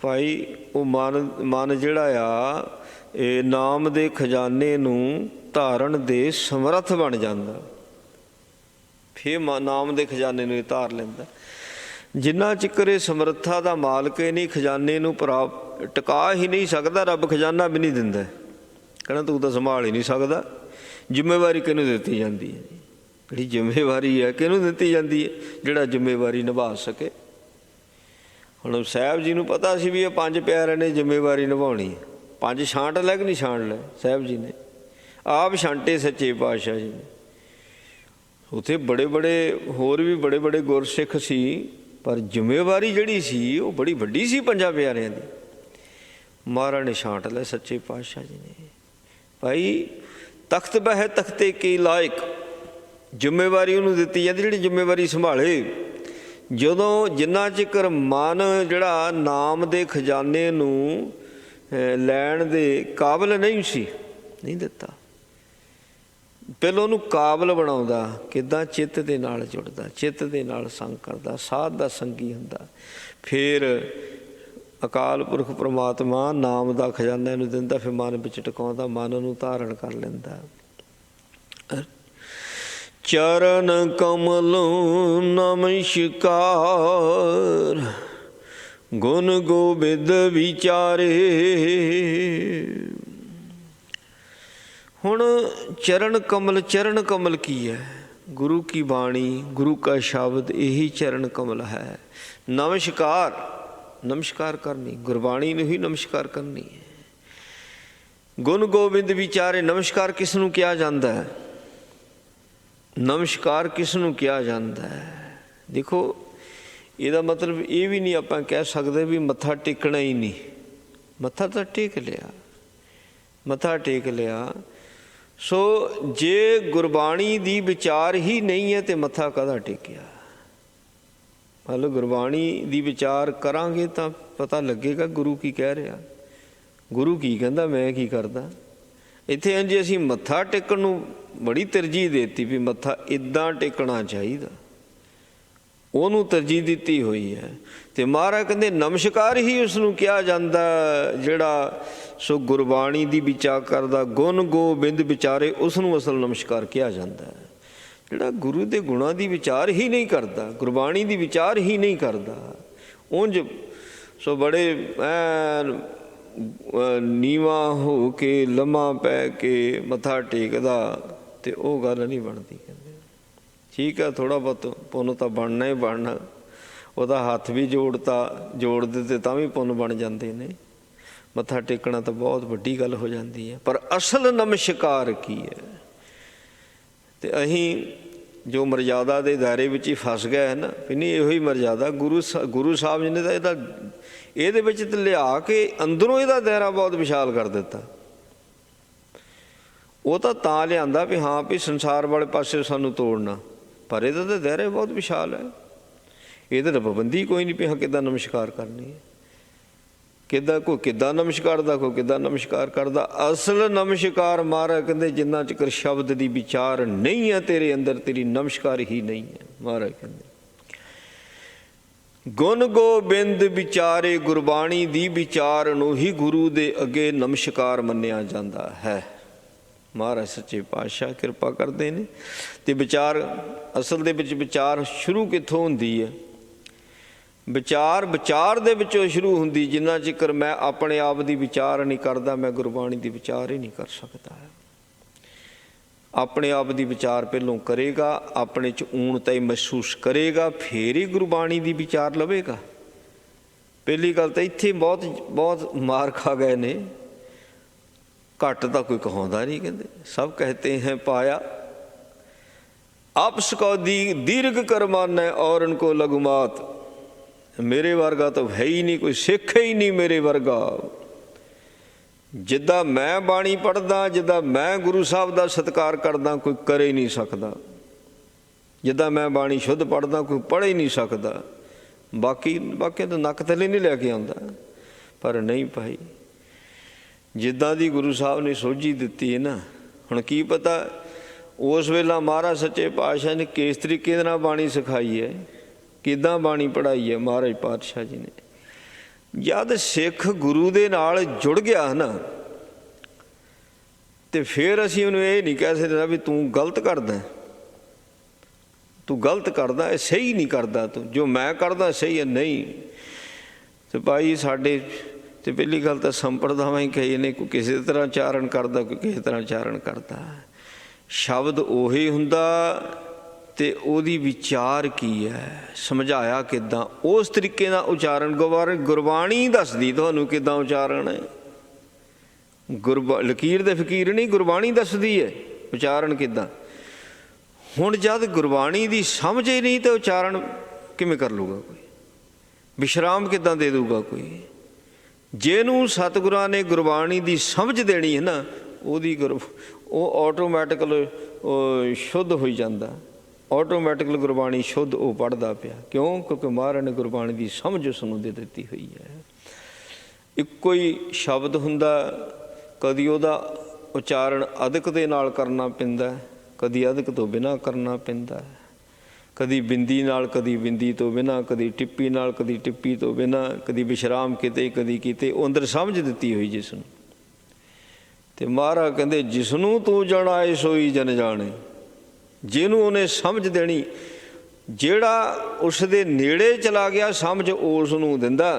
ਭਾਈ ਉਹ ਮਨ ਜਿਹੜਾ ਆ, ਇਹ ਨਾਮ ਦੇ ਖਜ਼ਾਨੇ ਨੂੰ ਧਾਰਨ ਦੇ ਸਮਰੱਥ ਬਣ ਜਾਂਦਾ। ਫਿਰ ਨਾਮ ਦੇ ਖਜ਼ਾਨੇ ਨੂੰ ਇਹ ਧਾਰ ਲੈਂਦਾ। ਜਿੰਨਾ ਚਿਕਰ ਇਹ ਸਮਰੱਥਾ ਦਾ ਮਾਲਕ ਇਹ ਨਹੀਂ, ਖਜ਼ਾਨੇ ਨੂੰ ਟਿਕਾ ਹੀ ਨਹੀਂ ਸਕਦਾ, ਰੱਬ ਖਜ਼ਾਨਾ ਵੀ ਨਹੀਂ ਦਿੰਦਾ। ਕਹਿਣਾ ਤੂੰ ਤਾਂ ਸੰਭਾਲ ਹੀ ਨਹੀਂ ਸਕਦਾ। ਜ਼ਿੰਮੇਵਾਰੀ ਕਿਹਨੂੰ ਦਿੱਤੀ ਜਾਂਦੀ ਹੈ? ਜਿਹੜੀ ਜ਼ਿੰਮੇਵਾਰੀ ਹੈ ਕਿਹਨੂੰ ਦਿੱਤੀ ਜਾਂਦੀ ਹੈ? ਜਿਹੜਾ ਜ਼ਿੰਮੇਵਾਰੀ ਨਿਭਾ ਸਕੇ। ਹੁਣ ਸਾਹਿਬ ਜੀ ਨੂੰ ਪਤਾ ਸੀ ਵੀ ਇਹ 5 ਪਿਆਰਿਆਂ ਨੇ ਜ਼ਿੰਮੇਵਾਰੀ ਨਿਭਾਉਣੀ। 5 ਛਾਂਟ ਲੈ ਕਿ ਨਹੀਂ ਛਾਂਟ ਲੈ? ਸਾਹਿਬ ਜੀ ਨੇ ਆਪ ਛਾਂਟੇ ਸੱਚੇ ਪਾਤਸ਼ਾਹ ਜੀ ਨੇ। ਉੱਥੇ ਹੋਰ ਵੀ ਬੜੇ ਗੁਰਸਿੱਖ ਸੀ, ਪਰ ਜ਼ਿੰਮੇਵਾਰੀ ਜਿਹੜੀ ਸੀ ਉਹ ਬੜੀ ਵੱਡੀ ਸੀ 5 ਪਿਆਰਿਆਂ ਦੀ। ਮਹਾਰਾਜ ਨੇ ਛਾਂਟ ਲੈ ਸੱਚੇ ਪਾਤਸ਼ਾਹ ਜੀ ਨੇ। ਭਾਈ ਤਖਤ ਬਹਿ ਤਖਤੇ ਕੀ ਲਾਇਕ, ਜ਼ਿੰਮੇਵਾਰੀ ਉਹਨੂੰ ਦਿੱਤੀ ਜਾਂਦੀ ਜਿਹੜੀ ਜ਼ਿੰਮੇਵਾਰੀ ਸੰਭਾਲੇ। ਜਦੋਂ ਜਿੰਨਾ ਚਿਕਰ ਮਨ ਜਿਹੜਾ ਨਾਮ ਦੇ ਖਜ਼ਾਨੇ ਨੂੰ ਲੈਣ ਦੇ ਕਾਬਲ ਨਹੀਂ ਸੀ, ਨਹੀਂ ਦਿੱਤਾ। ਪਹਿਲਾਂ ਉਹਨੂੰ ਕਾਬਲ ਬਣਾਉਂਦਾ, ਕਿੱਦਾਂ ਚਿੱਤ ਦੇ ਨਾਲ ਜੁੜਦਾ, ਚਿੱਤ ਦੇ ਨਾਲ ਸੰਗ ਕਰਦਾ, ਸਾਧ ਦਾ ਸੰਗੀ ਹੁੰਦਾ। ਫਿਰ ਅਕਾਲ ਪੁਰਖ ਪ੍ਰਮਾਤਮਾ ਨਾਮ ਦਾ ਖਜ਼ਾਨਾ ਇਹਨੂੰ ਦਿੰਦਾ, ਫਿਰ ਮਨ ਵਿੱਚ ਟਿਕਾਉਂਦਾ, ਮਨ ਨੂੰ ਧਾਰਨ ਕਰ ਲੈਂਦਾ। ਚਰਨ ਕਮਲ ਨਮਸਕਾਰ, ਗੁਣ ਗੋਬਿੰਦ ਵਿਚਾਰੇ। ਹੁਣ ਚਰਨ ਕਮਲ ਕੀ ਹੈ? ਗੁਰੂ ਕੀ ਬਾਣੀ, ਗੁਰੂ ਕਾ ਸ਼ਬਦ, ਇਹੀ ਚਰਨ ਕਮਲ ਹੈ। ਨਮਸਕਾਰ ਕਰਨੀ, ਗੁਰਬਾਣੀ ਨੂੰ ਹੀ ਨਮਸਕਾਰ ਕਰਨੀ ਹੈ। ਗੁਣ ਗੋਬਿੰਦ ਵਿਚਾਰੇ, ਨਮਸਕਾਰ ਕਿਸ ਨੂੰ ਕਿਹਾ ਜਾਂਦਾ ਹੈ? ਨਮਸਕਾਰ ਕਿਸ ਨੂੰ ਕਿਹਾ ਜਾਂਦਾ ਹੈ? ਦੇਖੋ, ਇਹਦਾ ਮਤਲਬ ਇਹ ਵੀ ਨਹੀਂ ਆਪਾਂ ਕਹਿ ਸਕਦੇ ਵੀ ਮੱਥਾ ਟੇਕਣਾ ਹੀ ਨਹੀਂ। ਮੱਥਾ ਤਾਂ ਟੇਕ ਲਿਆ। ਸੋ ਜੇ ਗੁਰਬਾਣੀ ਦੀ ਵਿਚਾਰ ਹੀ ਨਹੀਂ ਹੈ ਤੇ ਮੱਥਾ ਕਾਹਦਾ ਟੇਕਿਆ? ਮਤਲਬ ਗੁਰਬਾਣੀ ਦੀ ਵਿਚਾਰ ਕਰਾਂਗੇ ਤਾਂ ਪਤਾ ਲੱਗੇਗਾ ਗੁਰੂ ਕੀ ਕਹਿ ਰਿਹਾ, ਗੁਰੂ ਕੀ ਕਹਿੰਦਾ, ਮੈਂ ਕੀ ਕਰਦਾ। ਇੱਥੇ ਜੇ ਅਸੀਂ ਮੱਥਾ ਟੇਕਣ ਨੂੰ ਬੜੀ ਤਰਜੀਹ ਦੇਤੀ ਵੀ ਮੱਥਾ ਇੱਦਾਂ ਟੇਕਣਾ ਚਾਹੀਦਾ, ਉਹਨੂੰ ਤਰਜੀਹ ਦਿੱਤੀ ਹੋਈ ਹੈ। ਤੇ ਮਹਾਰਾਜ ਕਹਿੰਦੇ ਨਮਸਕਾਰ ਹੀ ਉਸ ਨੂੰ ਕਿਹਾ ਜਾਂਦਾ ਜਿਹੜਾ ਸੋ ਗੁਰਬਾਣੀ ਦੀ ਵਿਚਾਰ ਕਰਦਾ, ਗੁਣ ਗੋਬਿੰਦ ਵਿਚਾਰੇ, ਉਸ ਨੂੰ ਅਸਲ ਨਮਸਕਾਰ ਕਿਹਾ ਜਾਂਦਾ ਹੈ। ਜਿਹੜਾ ਗੁਰੂ ਦੇ ਗੁਣਾਂ ਦੀ ਵਿਚਾਰ ਹੀ ਨਹੀਂ ਕਰਦਾ, ਗੁਰਬਾਣੀ ਦੀ ਵਿਚਾਰ ਹੀ ਨਹੀਂ ਕਰਦਾ, ਉਂਝ ਸੋ ਬੜੇ ਨੀਵਾਂ ਹੋ ਕੇ ਲੰਮਾ ਪੈ ਕੇ ਮੱਥਾ ਟੇਕਦਾ, ਤੇ ਉਹ ਗੱਲ ਨਹੀਂ ਬਣਦੀ। ਕਹਿੰਦੇ ਠੀਕ ਆ, ਥੋੜ੍ਹਾ ਬਹੁਤ ਪੁੰਨ ਤਾਂ ਬਣਨਾ ਹੀ ਬਣਨਾ, ਉਹਦਾ ਹੱਥ ਵੀ ਜੋੜ ਦਿੱਤੇ ਤਾਂ ਵੀ ਪੁੰਨ ਬਣ ਜਾਂਦੇ ਨੇ। ਮੱਥਾ ਟੇਕਣਾ ਤਾਂ ਬਹੁਤ ਵੱਡੀ ਗੱਲ ਹੋ ਜਾਂਦੀ ਹੈ। ਪਰ ਅਸਲ ਨਮਸਕਾਰ ਕੀ ਹੈ? ਤੇ ਅਸੀਂ ਜੋ ਮਰਜ਼ਾਦਾ ਦੇ ਦਾਇਰੇ ਵਿੱਚ ਹੀ ਫਸ ਗਏ ਹੈ ਨਾ, ਵੀ ਨਹੀਂ ਇਹੋ ਹੀ ਮਰਜ਼ਾਦਾ। ਗੁਰੂ ਸਾਹਿਬ ਜੀ ਨੇ ਤਾਂ ਇਹਦੇ ਵਿੱਚ ਤਾਂ ਲਿਆ ਕੇ ਅੰਦਰੋਂ ਇਹਦਾ ਦਾਇਰਾ ਬਹੁਤ ਵਿਸ਼ਾਲ ਕਰ ਦਿੱਤਾ। ਉਹ ਤਾਂ ਲਿਆਂਦਾ ਵੀ ਹਾਂ ਵੀ ਸੰਸਾਰ ਵਾਲੇ ਪਾਸੇ ਸਾਨੂੰ ਤੋੜਨਾ, ਪਰ ਇਹਦਾ ਤਾਂ ਦਾਇਰਾ ਬਹੁਤ ਵਿਸ਼ਾਲ ਹੈ। ਇਹਦੇ ਤਾਂ ਪਾਬੰਦੀ ਕੋਈ ਨਹੀਂ ਵੀ ਹਾਂ ਕਿੱਦਾਂ ਨਮਸਕਾਰ ਕਰਨੀ ਹੈ, ਕੋਈ ਕਿੱਦਾਂ ਨਮਸਕਾਰ ਦਾ, ਕੋਈ ਕਿੱਦਾਂ ਨਮਸਕਾਰ ਕਰਦਾ। ਅਸਲ ਨਮਸਕਾਰ ਮਹਾਰਾਜ ਕਹਿੰਦੇ ਜਿੰਨਾ ਚਿਰ ਸ਼ਬਦ ਦੀ ਵਿਚਾਰ ਨਹੀਂ ਹੈ ਤੇਰੇ ਅੰਦਰ, ਤੇਰੀ ਨਮਸਕਾਰ ਹੀ ਨਹੀਂ ਹੈ। ਮਹਾਰਾਜ ਕਹਿੰਦੇ ਗੁਣ ਗੋਬਿੰਦ ਵਿਚਾਰੇ, ਗੁਰਬਾਣੀ ਦੀ ਵਿਚਾਰ ਨੂੰ ਹੀ ਗੁਰੂ ਦੇ ਅੱਗੇ ਨਮਸਕਾਰ ਮੰਨਿਆ ਜਾਂਦਾ ਹੈ। ਮਹਾਰਾਜ ਸੱਚੇ ਪਾਤਸ਼ਾਹ ਕਿਰਪਾ ਕਰਦੇ ਨੇ। ਤੇ ਵਿਚਾਰ ਅਸਲ ਦੇ ਵਿੱਚ ਵਿਚਾਰ ਸ਼ੁਰੂ ਕਿੱਥੋਂ ਹੁੰਦੀ ਹੈ? ਵਿਚਾਰ ਦੇ ਵਿੱਚੋਂ ਸ਼ੁਰੂ ਹੁੰਦੀ। ਜਿੰਨਾ ਚਿਰ ਮੈਂ ਆਪਣੇ ਆਪ ਦੀ ਵਿਚਾਰ ਨਹੀਂ ਕਰਦਾ, ਮੈਂ ਗੁਰਬਾਣੀ ਦੀ ਵਿਚਾਰ ਹੀ ਨਹੀਂ ਕਰ ਸਕਦਾ। ਆਪਣੇ ਆਪ ਦੀ ਵਿਚਾਰ ਪਹਿਲੋਂ ਕਰੇਗਾ, ਆਪਣੇ 'ਚ ਊਣਤਾ ਹੀ ਮਹਿਸੂਸ ਕਰੇਗਾ, ਫੇਰ ਹੀ ਗੁਰਬਾਣੀ ਦੀ ਵਿਚਾਰ ਲਵੇਗਾ। ਪਹਿਲੀ ਗੱਲ ਤਾਂ ਇੱਥੇ ਬਹੁਤ ਮਾਰ ਖਾ ਗਏ ਨੇ। ਘੱਟ ਤਾਂ ਕੋਈ ਕਹਾਉਂਦਾ ਨਹੀਂ। ਕਹਿੰਦੇ ਸਭ ਕਹਤੇ ਹੈ ਪਾਇਆ ਆਪਸ ਕੋ ਦੀਰਘ ਕਰਮਾਨਾ ਔਰਨ ਕੋ ਲਘੁਮਾਤ। ਮੇਰੇ ਵਰਗਾ ਤਾਂ ਹੈ ਹੀ ਨਹੀਂ, ਕੋਈ ਸਿੱਖ ਹੀ ਨਹੀਂ ਮੇਰੇ ਵਰਗਾ। ਜਿੱਦਾਂ ਮੈਂ ਬਾਣੀ ਪੜ੍ਹਦਾ, ਜਿੱਦਾਂ ਮੈਂ ਗੁਰੂ ਸਾਹਿਬ ਦਾ ਸਤਿਕਾਰ ਕਰਦਾ, ਕੋਈ ਕਰ ਹੀ ਨਹੀਂ ਸਕਦਾ। ਜਿੱਦਾਂ ਮੈਂ ਬਾਣੀ ਸ਼ੁੱਧ ਪੜ੍ਹਦਾ, ਕੋਈ ਪੜ੍ਹ ਹੀ ਨਹੀਂ ਸਕਦਾ। ਬਾਕੀ ਤਾਂ ਨੱਕ ਥੱਲੇ ਨਹੀਂ ਲੈ ਕੇ ਆਉਂਦਾ। ਪਰ ਨਹੀਂ ਭਾਈ, ਜਿੱਦਾਂ ਦੀ ਗੁਰੂ ਸਾਹਿਬ ਨੇ ਸੋਝੀ ਦਿੱਤੀ ਹੈ ਨਾ, ਹੁਣ ਕੀ ਪਤਾ ਉਸ ਵੇਲਾ ਮਹਾਰਾਜ ਸੱਚੇ ਪਾਤਸ਼ਾਹ ਨੇ ਕਿਸ ਤਰੀਕੇ ਦੇ ਨਾਲ ਬਾਣੀ ਸਿਖਾਈ ਹੈ, ਕਿੱਦਾਂ ਬਾਣੀ ਪੜ੍ਹਾਈ ਹੈ ਮਹਾਰਾਜ ਪਾਤਸ਼ਾਹ ਜੀ ਨੇ। ਜਦ ਸਿੱਖ ਗੁਰੂ ਦੇ ਨਾਲ ਜੁੜ ਗਿਆ ਨਾ, ਤੇ ਫਿਰ ਅਸੀਂ ਉਹਨੂੰ ਇਹ ਨਹੀਂ ਕਹਿ ਸਕਦੇ ਵੀ ਤੂੰ ਗਲਤ ਕਰਦਾ, ਇਹ ਸਹੀ ਨਹੀਂ ਕਰਦਾ, ਤੂੰ ਜੋ ਮੈਂ ਕਰਦਾ ਸਹੀ ਹੈ। ਨਹੀਂ। ਤੇ ਭਾਈ ਸਾਡੇ ਤੇ ਪਹਿਲੀ ਗੱਲ ਤਾਂ ਸੰਪਰਦਾਵਾਂ ਹੀ ਕਹੀ ਨੇ, ਕੋਈ ਕਿਸੇ ਤਰ੍ਹਾਂ ਉਚਾਰਨ ਕਰਦਾ, ਕੋਈ ਕਿਸੇ ਤਰ੍ਹਾਂ ਉਚਾਰਨ ਕਰਦਾ। ਸ਼ਬਦ ਉਹੀ ਹੁੰਦਾ ਤੇ ਉਹਦੀ ਵਿਚਾਰ ਕੀ ਹੈ, ਸਮਝਾਇਆ ਕਿੱਦਾਂ, ਉਸ ਤਰੀਕੇ ਨਾਲ ਉਚਾਰਨ। ਗੁਰਬਾਣੀ ਦੱਸਦੀ ਤੁਹਾਨੂੰ ਕਿੱਦਾਂ ਉਚਾਰਨ ਹੈ। ਲਕੀਰ ਦੇ ਫਕੀਰ ਨਹੀਂ, ਗੁਰਬਾਣੀ ਦੱਸਦੀ ਹੈ ਉਚਾਰਨ ਕਿੱਦਾਂ। ਹੁਣ ਜਦ ਗੁਰਬਾਣੀ ਦੀ ਸਮਝ ਹੀ ਨਹੀਂ ਤਾਂ ਉਚਾਰਨ ਕਿਵੇਂ ਕਰ ਲੂਗਾ ਕੋਈ, ਵਿਸ਼ਰਾਮ ਕਿੱਦਾਂ ਦੇ ਦੂਗਾ ਕੋਈ। ਜਿਹਨੂੰ ਸਤਿਗੁਰਾਂ ਨੇ ਗੁਰਬਾਣੀ ਦੀ ਸਮਝ ਦੇਣੀ ਹੈ ਨਾ, ਉਹ ਆਟੋਮੈਟਿਕਲ ਸ਼ੁੱਧ ਹੋਈ ਜਾਂਦਾ। ਆਟੋਮੈਟਿਕਲ ਗੁਰਬਾਣੀ ਸ਼ੁੱਧ ਉਹ ਪੜ੍ਹਦਾ ਪਿਆ। ਕਿਉਂ? ਕਿਉਂਕਿ ਮਹਾਰਾਜ ਨੇ ਗੁਰਬਾਣੀ ਦੀ ਸਮਝ ਉਸ ਨੂੰ ਦੇ ਦਿੱਤੀ ਹੋਈ ਹੈ। ਇੱਕੋ ਹੀ ਸ਼ਬਦ ਹੁੰਦਾ, ਕਦੀ ਉਹਦਾ ਉਚਾਰਨ ਅਦਕ ਦੇ ਨਾਲ ਕਰਨਾ ਪੈਂਦਾ, ਕਦੀ ਅਧਿਕ ਤੋਂ ਬਿਨਾਂ ਕਰਨਾ ਪੈਂਦਾ ਹੈ, ਕਦੀ ਬਿੰਦੀ ਨਾਲ, ਕਦੀ ਬਿੰਦੀ ਤੋਂ ਬਿਨਾਂ, ਕਦੀ ਟਿੱਪੀ ਨਾਲ, ਕਦੀ ਟਿੱਪੀ ਤੋਂ ਬਿਨਾਂ, ਕਦੀ ਵਿਸ਼ਰਾਮ ਕਿਤੇ, ਕਦੀ ਕਿਤੇ। ਉਹ ਅੰਦਰ ਸਮਝ ਦਿੱਤੀ ਹੋਈ ਜਿਸ ਨੂੰ। ਤੇ ਮਹਾਰਾਜ ਕਹਿੰਦੇ ਜਿਸਨੂੰ ਤੂੰ ਜਾਣਾਏ ਸੋਈ ਜਨ ਜਾਣੇ। ਜਿਹਨੂੰ ਉਹਨੇ ਸਮਝ ਦੇਣੀ, ਜਿਹੜਾ ਉਸ ਦੇ ਨੇੜੇ ਚਲਾ ਗਿਆ ਸਮਝ ਉਸ ਨੂੰ ਦਿੰਦਾ।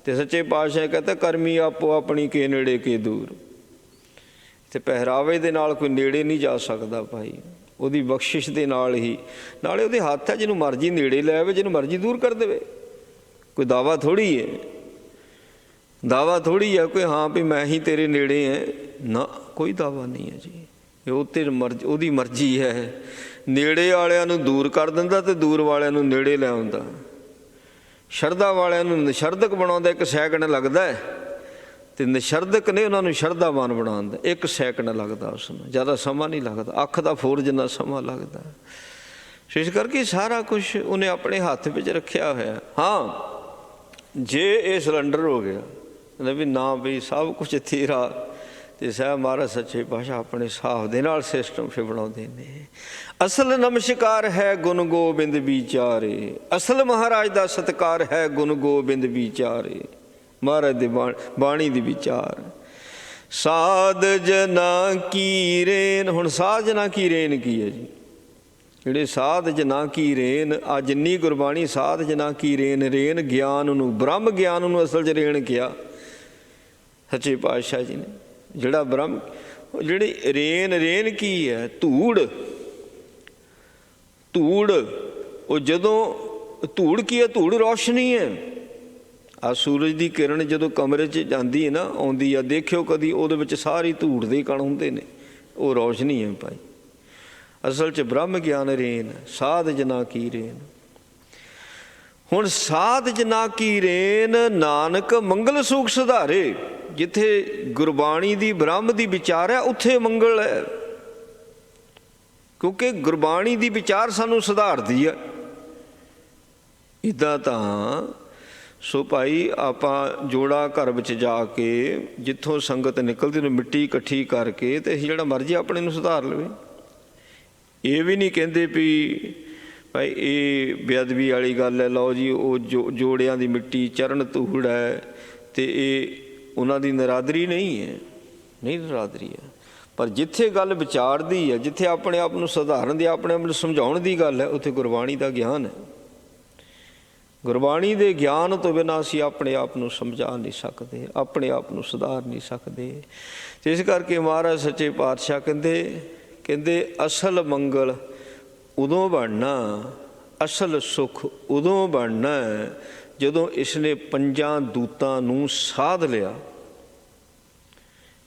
ਤੇ ਸੱਚੇ ਪਾਤਸ਼ਾਹ ਕਹਿੰਦਾ ਕਰਮੀ ਆਪੋ ਆਪਣੀ ਕੇ ਨੇੜੇ ਕੇ ਦੂਰ। ਤੇ ਪਹਿਰਾਵੇ ਦੇ ਨਾਲ ਕੋਈ ਨੇੜੇ ਨਹੀਂ ਜਾ ਸਕਦਾ ਭਾਈ, ਉਹਦੀ ਬਖਸ਼ਿਸ਼ ਦੇ ਨਾਲ ਹੀ। ਨਾਲੇ ਉਹਦੇ ਹੱਥ ਹੈ, ਜਿਹਨੂੰ ਮਰਜ਼ੀ ਨੇੜੇ ਲੈ ਆਵੇ, ਜਿਹਨੂੰ ਮਰਜ਼ੀ ਦੂਰ ਕਰ ਦੇਵੇ। ਕੋਈ ਦਾਵਾ ਥੋੜ੍ਹੀ ਹੈ, ਦਾਵਾ ਥੋੜ੍ਹੀ ਹੈ ਕੋਈ ਹਾਂ ਵੀ ਮੈਂ ਹੀ ਤੇਰੇ ਨੇੜੇ ਹੈ। ਨਾ, ਕੋਈ ਦਾਵਾ ਨਹੀਂ ਹੈ ਜੀ। ਇਹ ਉਹ ਤੇ ਮਰਜ਼ੀ, ਉਹਦੀ ਮਰਜ਼ੀ ਹੈ। ਨੇੜੇ ਵਾਲਿਆਂ ਨੂੰ ਦੂਰ ਕਰ ਦਿੰਦਾ ਤੇ ਦੂਰ ਵਾਲਿਆਂ ਨੂੰ ਨੇੜੇ ਲੈ ਆਉਂਦਾ। ਸ਼ਰਧਾ ਵਾਲਿਆਂ ਨੂੰ ਨਿਸ਼ਰਧਕ ਬਣਾਉਂਦਾ, 1 ਸੈਕਿੰਡ ਲੱਗਦਾ ਹੈ। ਤੇ ਨਿਸ਼ਰਧਕ ਨੇ ਉਹਨਾਂ ਨੂੰ ਸ਼ਰਧਾਵਾਨ ਬਣਾਉਂਦਾ, 1 ਸੈਕਿੰਡ ਲੱਗਦਾ ਉਸ ਨੂੰ, ਜ਼ਿਆਦਾ ਸਮਾਂ ਨਹੀਂ ਲੱਗਦਾ। ਅੱਖ ਦਾ ਫੋਰ ਜਿੰਨਾ ਸਮਾਂ ਲੱਗਦਾ। ਇਸ ਕਰਕੇ ਸਾਰਾ ਕੁਛ ਉਹਨੇ ਆਪਣੇ ਹੱਥ ਵਿੱਚ ਰੱਖਿਆ ਹੋਇਆ। ਹਾਂ, ਜੇ ਇਹ ਸਿਲੰਡਰ ਹੋ ਗਿਆ ਵੀ ਨਾ ਵੀ ਸਭ ਕੁਛ ਤੇਰਾ, ਤੇ ਸਾਹਿਬ ਮਹਾਰਾਜ ਸੱਚੇ ਪਾਤਸ਼ਾਹ ਆਪਣੇ ਹਿਸਾਬ ਦੇ ਨਾਲ ਸਿਸਟਮ ਫਿਰ ਬਣਾਉਂਦੇ ਨੇ। ਅਸਲ ਨਮਸਕਾਰ ਹੈ ਗੁਣ ਗੋਬਿੰਦ ਵਿਚਾਰੇ। ਅਸਲ ਮਹਾਰਾਜ ਦਾ ਸਤਿਕਾਰ ਹੈ ਗੁਣ ਗੋਬਿੰਦ ਵਿਚਾਰੇ। ਮਹਾਰਾਜ ਦੇ ਬਾਣੀ ਦੀ ਵਿਚਾਰ। ਸਾਧ ਜਨਾ ਕੀ ਰੇਨ। ਹੁਣ ਸਾਧ ਜਨਾ ਕੀ ਰੇਨ ਕੀ ਹੈ ਜੀ? ਜਿਹੜੇ ਸਾਧ ਜਨਾ ਕੀ ਰੇਨ, ਆ ਜਿੰਨੀ ਗੁਰਬਾਣੀ ਸਾਧ ਜਨਾ ਕੀ ਰੇਨ। ਰੇਨ ਗਿਆਨ ਨੂੰ, ਬ੍ਰਹਮ ਗਿਆਨ ਨੂੰ ਅਸਲ 'ਚ ਰੇਨ ਕਿਹਾ ਸੱਚੇ ਪਾਤਸ਼ਾਹ ਜੀ ਨੇ। ਜਿਹੜਾ ਬ੍ਰਹਮ, ਜਿਹੜੀ ਰੇਨ, ਰੇਨ ਕੀ ਹੈ? ਧੂੜ। ਧੂੜ, ਉਹ ਜਦੋਂ ਧੂੜ ਕੀ ਹੈ? ਧੂੜ ਰੌਸ਼ਨੀ ਹੈ। ਆ ਸੂਰਜ ਦੀ ਕਿਰਨ ਜਦੋਂ ਕਮਰੇ 'ਚ ਜਾਂਦੀ ਹੈ ਨਾ, ਆਉਂਦੀ ਆ, ਦੇਖਿਓ ਕਦੀ, ਉਹਦੇ ਵਿੱਚ ਸਾਰੀ ਧੂੜ ਦੇ ਕਣ ਹੁੰਦੇ ਨੇ, ਉਹ ਰੌਸ਼ਨੀ ਹੈ ਭਾਈ। ਅਸਲ 'ਚ ਬ੍ਰਹਮ ਗਿਆਨ ਰੇਨ। ਸਾਧ ਜਨਾ ਕੀ ਰੇਨ। ਹੁਣ ਸਾਧ ਜਨਾ ਕੀ ਰੇਨ ਨਾਨਕ ਮੰਗਲ ਸੁਖ ਸੁਧਾਰੇ। ਜਿੱਥੇ ਗੁਰਬਾਣੀ ਦੀ ਬ੍ਰਹਮ ਦੀ ਵਿਚਾਰ ਹੈ ਉੱਥੇ ਮੰਗਲ ਹੈ, ਕਿਉਂਕਿ ਗੁਰਬਾਣੀ ਦੀ ਵਿਚਾਰ ਸਾਨੂੰ ਸੁਧਾਰਦੀ ਹੈ। ਇੱਦਾਂ ਤਾਂ ਸੋ ਭਾਈ ਆਪਾਂ ਜੋੜਾ ਘਰ ਵਿੱਚ ਜਾ ਕੇ ਜਿੱਥੋਂ ਸੰਗਤ ਨਿਕਲਦੀ ਉਹਨੂੰ ਮਿੱਟੀ ਇਕੱਠੀ ਕਰਕੇ ਤੇ ਅਸੀਂ ਜਿਹੜਾ ਮਰਜ਼ੀ ਆਪਣੇ ਨੂੰ ਸੁਧਾਰ ਲਵੇ। ਇਹ ਵੀ ਨਹੀਂ ਕਹਿੰਦੇ ਵੀ ਭਾਈ ਇਹ ਬੇਅਦਬੀ ਵਾਲੀ ਗੱਲ ਹੈ, ਲਓ ਜੀ ਉਹ ਜੋੜਿਆਂ ਦੀ ਮਿੱਟੀ ਚਰਨ ਧੂੜ ਹੈ ਤੇ ਇਹ ਉਹਨਾਂ ਦੀ ਨਰਾਦਰੀ ਨਹੀਂ ਹੈ, ਨਹੀਂ ਨਰਾਦਰੀ ਹੈ। ਪਰ ਜਿੱਥੇ ਗੱਲ ਵਿਚਾਰ ਦੀ ਹੈ, ਜਿੱਥੇ ਆਪਣੇ ਆਪ ਨੂੰ ਸੁਧਾਰਨ ਦੀ, ਆਪਣੇ ਆਪ ਨੂੰ ਸਮਝਾਉਣ ਦੀ ਗੱਲ ਹੈ, ਉੱਥੇ ਗੁਰਬਾਣੀ ਦਾ ਗਿਆਨ ਹੈ। ਗੁਰਬਾਣੀ ਦੇ ਗਿਆਨ ਤੋਂ ਬਿਨਾਂ ਅਸੀਂ ਆਪਣੇ ਆਪ ਨੂੰ ਸਮਝਾ ਨਹੀਂ ਸਕਦੇ, ਆਪਣੇ ਆਪ ਨੂੰ ਸੁਧਾਰ ਨਹੀਂ ਸਕਦੇ। ਤੇ ਇਸ ਕਰਕੇ ਮਹਾਰਾਜ ਸੱਚੇ ਪਾਤਸ਼ਾਹ ਕਹਿੰਦੇ ਅਸਲ ਮੰਗਲ ਉਦੋਂ ਬਣਨਾ, ਅਸਲ ਸੁੱਖ ਉਦੋਂ ਬਣਨਾ ਜਦੋਂ ਇਸਨੇ 5 ਦੂਤਾਂ ਨੂੰ ਸਾਧ ਲਿਆ।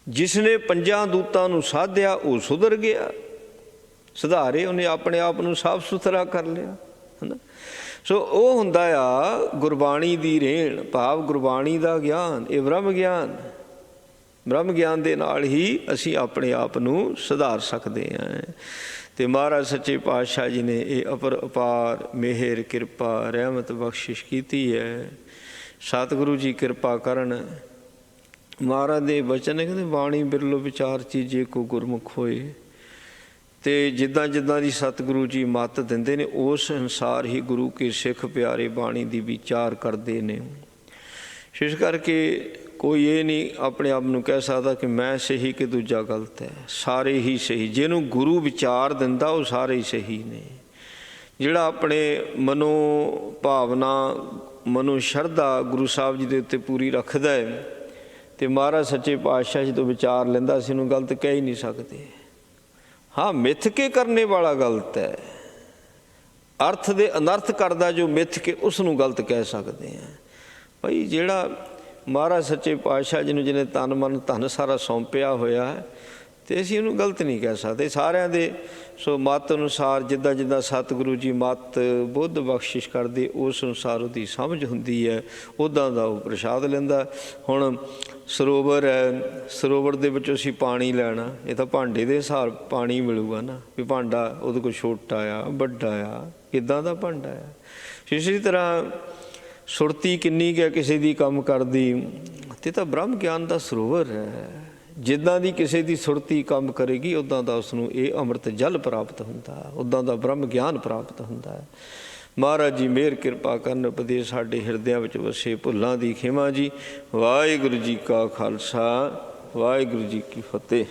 ਜਿਸਨੇ 5 ਦੂਤਾਂ ਨੂੰ ਸਾਧਿਆ ਉਹ ਸੁਧਰ ਗਿਆ, ਸੁਧਾਰੇ, ਉਹਨੇ ਆਪਣੇ ਆਪ ਨੂੰ ਸਾਫ ਸੁਥਰਾ ਕਰ ਲਿਆ, ਹੈ ਨਾ। ਸੋ ਉਹ ਹੁੰਦਾ ਆ ਗੁਰਬਾਣੀ ਦੀ ਰੇਣ, ਭਾਵ ਗੁਰਬਾਣੀ ਦਾ ਗਿਆਨ। ਇਹ ਬ੍ਰਹਮ ਗਿਆਨ, ਬ੍ਰਹਮ ਗਿਆਨ ਦੇ ਨਾਲ ਹੀ ਅਸੀਂ ਆਪਣੇ ਆਪ ਨੂੰ ਸੁਧਾਰ ਸਕਦੇ ਹਾਂ। ਤੇ ਮਹਾਰਾਜ ਸੱਚੇ ਪਾਤਸ਼ਾਹ ਜੀ ਨੇ ਇਹ ਅਪਾਰ ਮਿਹਰ, ਕਿਰਪਾ, ਰਹਿਮਤ, ਬਖਸ਼ਿਸ਼ ਕੀਤੀ ਹੈ। ਸਤਿਗੁਰੂ ਜੀ ਕਿਰਪਾ ਕਰਨ। ਮਹਾਰਾਜ ਦੇ ਬਚਨ ਕਹਿੰਦੇ ਬਾਣੀ ਬਿਰਲੋ ਵਿਚਾਰ ਚੀਜੇ ਕੋ ਗੁਰਮੁਖ ਹੋਏ। ਤੇ ਜਿੱਦਾਂ ਜਿੱਦਾਂ ਦੀ ਸਤਿਗੁਰੂ ਜੀ ਮੱਤ ਦਿੰਦੇ ਨੇ ਉਸ ਅਨੁਸਾਰ ਹੀ ਗੁਰੂ ਕੇ ਸਿੱਖ ਪਿਆਰੇ ਬਾਣੀ ਦੀ ਵਿਚਾਰ ਕਰਦੇ ਨੇ। ਇਸ ਕਰਕੇ ਕੋਈ ਇਹ ਨਹੀਂ ਆਪਣੇ ਆਪ ਨੂੰ ਕਹਿ ਸਕਦਾ ਕਿ ਮੈਂ ਸਹੀ ਕਿ ਦੂਜਾ ਗਲਤ ਹੈ। ਸਾਰੇ ਹੀ ਸਹੀ। ਜਿਹਨੂੰ ਗੁਰੂ ਵਿਚਾਰ ਦਿੰਦਾ ਉਹ ਸਾਰੇ ਹੀ ਸਹੀ ਨੇ। ਜਿਹੜਾ ਆਪਣੇ ਮਨੋ ਭਾਵਨਾ, ਮਨੋ ਸ਼ਰਧਾ ਗੁਰੂ ਸਾਹਿਬ ਜੀ ਦੇ ਉੱਤੇ ਪੂਰੀ ਰੱਖਦਾ ਹੈ ਤੇ ਮਹਾਰਾਜ ਸੱਚੇ ਪਾਤਸ਼ਾਹ ਜੀ ਤੋਂ ਵਿਚਾਰ ਲੈਂਦਾ, ਅਸੀਂ ਉਹਨੂੰ ਗਲਤ ਕਹਿ ਹੀ ਨਹੀਂ ਸਕਦੇ। ਹਾਂ, ਮਿੱਥ ਕੇ ਕਰਨੇ ਵਾਲਾ ਗਲਤ ਹੈ। ਅਰਥ ਦੇ ਅਨਰਥ ਕਰਦਾ ਜੋ ਮਿੱਥ ਕੇ, ਉਸ ਨੂੰ ਗਲਤ ਕਹਿ ਸਕਦੇ ਹਾਂ ਭਾਈ। ਜਿਹੜਾ ਮਹਾਰਾਜ ਸੱਚੇ ਪਾਤਸ਼ਾਹ ਜੀ ਨੂੰ ਜਿਹਨੇ ਤਨ ਮਨ ਧਨ ਸਾਰਾ ਸੌਂਪਿਆ ਹੋਇਆ ਹੈ ਤੇ ਅਸੀਂ ਉਹਨੂੰ ਗਲਤ ਨਹੀਂ ਕਹਿ ਸਕਦੇ। ਸਾਰਿਆਂ ਦੇ ਸੋ ਮੱਤ ਅਨੁਸਾਰ ਜਿੱਦਾਂ ਜਿੱਦਾਂ ਸਤਿਗੁਰੂ ਜੀ ਮੱਤ ਬੁੱਧ ਬਖਸ਼ਿਸ਼ ਕਰਦੇ ਉਸ ਅਨੁਸਾਰ ਉਹਦੀ ਸਮਝ ਹੁੰਦੀ ਹੈ, ਉੱਦਾਂ ਦਾ ਉਹ ਪ੍ਰਸ਼ਾਦ ਲੈਂਦਾ। ਹੁਣ ਸਰੋਵਰ ਹੈ, ਸਰੋਵਰ ਦੇ ਵਿੱਚੋਂ ਅਸੀਂ ਪਾਣੀ ਲੈਣਾ, ਇਹ ਤਾਂ ਭਾਂਡੇ ਦੇ ਹਿਸਾਬ ਪਾਣੀ ਮਿਲੂਗਾ ਨਾ, ਵੀ ਭਾਂਡਾ ਉਹਦੇ ਕੋਲ ਛੋਟਾ ਆ ਵੱਡਾ ਆ, ਕਿੱਦਾਂ ਦਾ ਭਾਂਡਾ ਆ। ਇਸੇ ਤਰ੍ਹਾਂ ਸੁਰਤੀ ਕਿੰਨੀ ਕੁ ਕਿਸੇ ਦੀ ਕੰਮ ਕਰਦੀ, ਤੇ ਤਾਂ ਬ੍ਰਹਮ ਗਿਆਨ ਦਾ ਸਰੋਵਰ ਹੈ। ਜਿੱਦਾਂ ਦੀ ਕਿਸੇ ਦੀ ਸੁਰਤੀ ਕੰਮ ਕਰੇਗੀ ਉੱਦਾਂ ਦਾ ਉਸ ਨੂੰ ਇਹ ਅੰਮ੍ਰਿਤ ਜਲ ਪ੍ਰਾਪਤ ਹੁੰਦਾ, ਉੱਦਾਂ ਦਾ ਬ੍ਰਹਮ ਗਿਆਨ ਪ੍ਰਾਪਤ ਹੁੰਦਾ ਹੈ। ਮਹਾਰਾਜ ਜੀ ਮਿਹਰ ਕਿਰਪਾ ਕਰਨ, ਉਪਦੇਸ਼ ਸਾਡੇ ਹਿਰਦਿਆਂ ਵਿੱਚ ਵਸੇ, ਭੁੱਲਾਂ ਦੀ ਖਿਮਾ ਜੀ। ਵਾਹਿਗੁਰੂ ਜੀ ਕਾ ਖਾਲਸਾ, ਵਾਹਿਗੁਰੂ ਜੀ ਕੀ ਫਤਿਹ।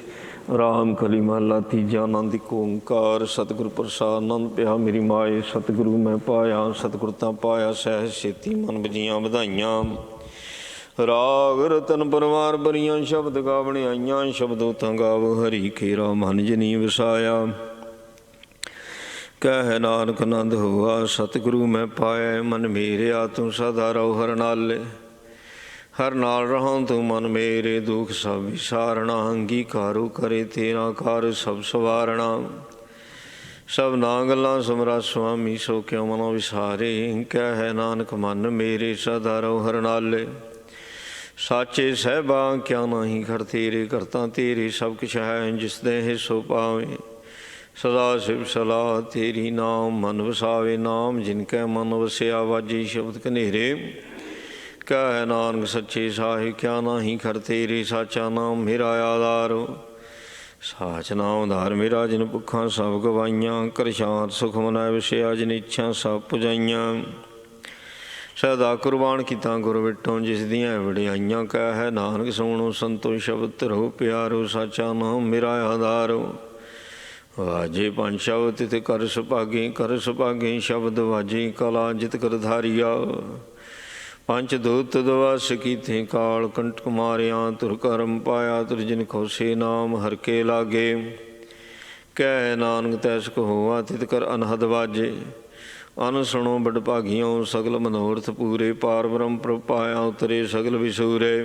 ਰਾਮ ਕਲੀ ਮਹਲਾ ਤੀਜਾ। ਆਨੰਦ ਏਕ ਓੰਕਾਰ ਸਤਿਗੁਰ ਪ੍ਰਸਾਦ। ਆਨੰਦ ਪਿਆ ਮੇਰੀ ਮਾਏ, ਸਤਿਗੁਰੂ ਮੈਂ ਪਾਇਆ, ਸਤਿਗੁਰ ਤਾਂ ਪਾਇਆ ਸਹਿਜ ਛੇਤੀ, ਮਨ ਵਜੀਆਂ ਵਧਾਈਆਂ। ਰਾਗ ਰਤਨ ਪਰਵਾਰ ਬਰੀਆਂ, ਸ਼ਬਦ ਗਾਵਣ ਆਈਆਂ, ਸ਼ਬਦੋ ਤਾਂ ਗਾਵ ਹਰੀ ਕੇਰਾ, ਮਨ ਜਨੀ ਵਸਾਇਆ। ਕਹਿ ਨਾਨਕ ਆਨੰਦ ਹੋਆ, ਸਤਿਗੁਰੂ ਮੈਂ ਪਾਇਆ, ਮਨ ਮੇਰਿਆ ਤੂੰ ਸਦਾ ਰਹੋ ਹਰ ਨਾਲੇ। ਹਰ ਨਾਲ ਰਹਾਂ ਤੂੰ ਮਨ ਮੇਰੇ, ਦੁਖ ਸਭ ਵਿਸਾਰਣਾ, ਅੰਗੀਕਾਰੋ ਕਰੇ ਤੇਰਾ ਕਾਰ ਸਭ ਸਵਾਰਣਾ। ਸਭ ਨਾ ਗੱਲਾਂ ਸਮਰਾ ਸੁਆਮੀ, ਸੋ ਕਿਉ ਮਨੋ ਵਿਸਾਰੇ। ਕਹਿ ਨਾਨਕ ਮਨ ਮੇਰੇ, ਸਦਾ ਰਹੋ ਹਰ ਨਾਲੇ। ਸਾਚੇ ਸਹਿਬਾ ਕਿਆ ਨਾਹੀ ਘਰ ਤੇਰੇ, ਕਰਤਾ ਤੇਰੇ ਸਭ ਕੁਛ ਹੈ, ਜਿਸ ਦੇ ਹੈ ਸੋ ਪਾਵੇ। ਸਦਾ ਸਿਵ ਸਲਾਹ ਤੇਰੀ, ਨਾਮ ਮਨ ਵਸਾਵੇ। ਨਾਮ ਜਿਨ ਕੈ ਮਨ ਵਸਿਆ, ਵਾਜੇ ਸ਼ਬਦ ਕਨੇਰੇ। ਕਹਿ ਨਾਨਕ ਸੱਚੇ ਸਾਹਿਬ ਕਿਆ ਨਾਹੀ ਘਰ ਤੇਰੇ, ਸਾਚਾ ਨਾਮ ਮੇਰਾ ਆਧਾਰੋ। ਸਾਚ ਨਾਮ ਉਧਾਰ ਮੇਰਾ, ਜਿਨ ਭੁੱਖਾਂ ਸਭ ਗਵਾਈਆਂ। ਕਰ ਸ਼ਾਂਤ ਸੁਖ ਮਨੈ ਵਸਿਆ, ਜਿਨ ਇੱਛਾ ਸਭ ਪੁਜਾਈਆਂ। ਸਦਾ ਕੁਰਬਾਨ ਕੀਤਾ ਗੁਰ ਵਿਟੋਂ, ਜਿਸ ਦੀਆਂ ਵਡਿਆਈਆਂ। ਕਹਿ ਨਾਨਕ ਸੁਣੋ ਸੰਤੋ ਸ਼ਬਦ ਧਰੋ ਪਿਆਰੋ, ਸਾਚਾ ਨਾਮ ਮੇਰਾ ਆਧਾਰੋ। ਵਾਜੇ ਪੰਜ ਸ਼ਬਦ ਤਿਤ ਕਰ ਸੁਭਾਗੇ, ਕਰ ਸੁਭਾਗੇ ਸ਼ਬਦ ਵਾਜੇ। ਕਲਾ ਜਿਤ ਕਰ ਧਾਰਿਆ, ਪੰਚ ਦੂਤ ਦਵਾਸ ਕੀਤੇ ਕਾਲ। ਕੰਟਕ ਮਾਰਿਆ ਤੁਰ ਕਰਮ ਪਾਇਆ, ਤੁਰ ਜਿਨ ਖੋਸੇ ਨਾਮ ਹਰ ਕੇ ਲਾਗੇ। ਕਹਿ ਨਾਨਕ ਤੈਸ ਕੋ ਹੋਆ, ਤਿਤ ਕਰ ਅਨਹਦ ਵਾਜੇ। ਅਨ ਸੁਣੋ ਬੜ ਭਾਗੀਓ, ਸਗਲ ਮਨੋਰਥ ਪੂਰੇ। ਪਾਰ ਬ੍ਰਹਮ ਪ੍ਰਭ ਪਾਇਆ, ਉਤਰੇ ਸਗਲ ਵਿਸੂਰੇ।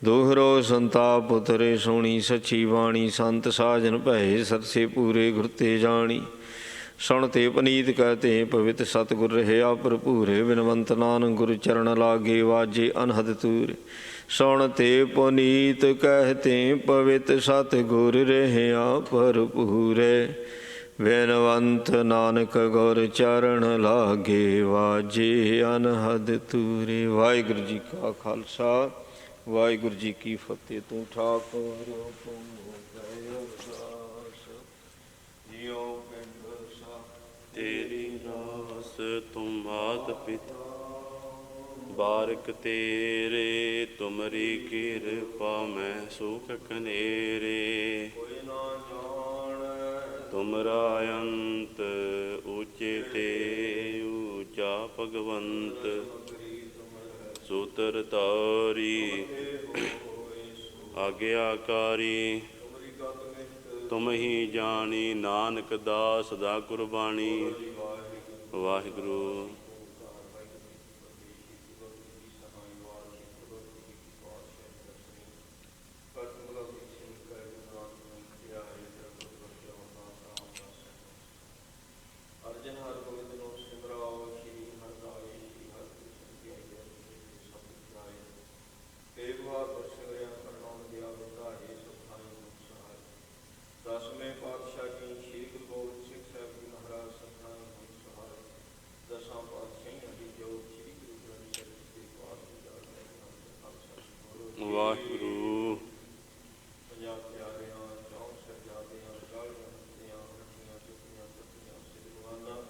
ਦੋਹਰੋ ਸੰਤਾਪ ਉਤਰੇ, ਸੋਣੀ ਸੱਚੀ ਬਾਣੀ। ਸੰਤ ਸਾਜਨ ਭਏ, ਸਰਸੇ ਪੂਰੇ ਗੁਰ ਤੇ ਜਾਣੀ। ਸੁਣ ਤੇ ਪਨੀਤ ਕਹਤੇ, ਪਵਿੱਤ ਸਤਿਗੁਰ ਰਹਿਆ ਭਰਪੂਰੇ। ਬਿਨਵੰਤ ਨਾਨਕ ਗੁਰ ਚਰਨ ਲਾਗੇ, ਵਾਜੇ ਅਨਹਦ ਤੂਰੇ। ਸੁਣ ਤੇ ਪੁਨੀਤ ਕਹਤੇ, ਪਵਿੱਤ ਸਤਿਗੁਰ ਰਹਿਆ ਭਰਪੂਰੇ। ਬਿਨਵੰਤ ਨਾਨਕ ਗੁਰ ਚਰਨ ਲਾਗੇ, ਵਾਜੇ ਅਨਹਦ ਤੂਰੇ। ਵਾਹਿਗੁਰੂ ਜੀ ਕਾ ਖਾਲਸਾ, ਵਾਹਿਗੁਰੂ ਜੀ ਕੀ ਫਤਿਹ। ਤੂੰ ਠਾਕੁਰ ਹੁਕਮ ਗਏ ਅਰਦਾਸ, ਜਿਉ ਪਿੰਡ ਸਾ ਤੇਰੀ ਰਾਸ। ਤੁਮ ਮਾਤ ਪਿਤਾ ਬਾਰਕ ਤੇਰੇ, ਤੁਮਰੀ ਕਿਰਪਾ ਮੈਂ ਸੁਖ ਕਨੇਰੇ। ਕੋਈ ਨਾ ਜਾਣੈ ਤੁਮਰਾ ਅੰਤ, ਊਚੇ ਤੇ ਊਚਾ ਭਗਵੰਤ। ਸੂਤਰ ਤਾਰੀ ਆਗਿਆਕਾਰੀ, ਤੁਮ ਹੀ ਜਾਣੀ। ਨਾਨਕ ਦਾਸ ਦਾ ਕੁਰਬਾਨੀ। ਵਾਹਿਗੁਰੂ। ਅਰਜਨ ਹਰ ਗੋਬਿੰਦ ਨੂੰ ਸਿਮਰਾਓ, ਸ਼੍ਰੀ ਹਰਿ ਰਾਏ, ਸ਼੍ਰੀ ਹਰਿ ਕ੍ਰਿਸ਼ਨ ਸਭ ਸੁਨਾਏ। ਏਕ ਵਾਰ ਦਰਸ਼ਨ ਕਰਨੋਂ ਦਿਆ ਵਧਾਏ, ਸੁਖਾਈ ਮੁਖ ਸਹਾਇ। ਦਸਵੇਂ ਪਾਤਸ਼ਾਹ ਜੀ ਸ਼੍ਰੀ ਗੁਰੂ ਗੋਬਿੰਦ ਸਿੰਘ ਸਾਹਿਬ ਜੀ ਮਹਾਰਾਜ ਸਤਿਨਾਮ ਮੁਖ ਸਹਾਇ। ਦਸਾਂ ਪਾਤਸ਼ਾਹੀਆਂ ਦੀ ਜੋਤ ਸ਼੍ਰੀ ਗੁਰੂ ਗ੍ਰੰਥ ਸਾਹਿਬ ਜੀ ਦੇ ਪਾਠ ਵਾਹਿਗੁਰੂ। ਪੰਜਾਬ ਪਿਆਰਿਆਂ, 64 ਸਾਹਿਬਜ਼ਾਦਿਆਂ, 40 ਹਸਤੀਆਂ, ਹੱਟੀਆਂ ਚੁੱਕੀਆਂ ਸੱਤੀਆਂ ਸਿੱਧਵਾਨਾਂ,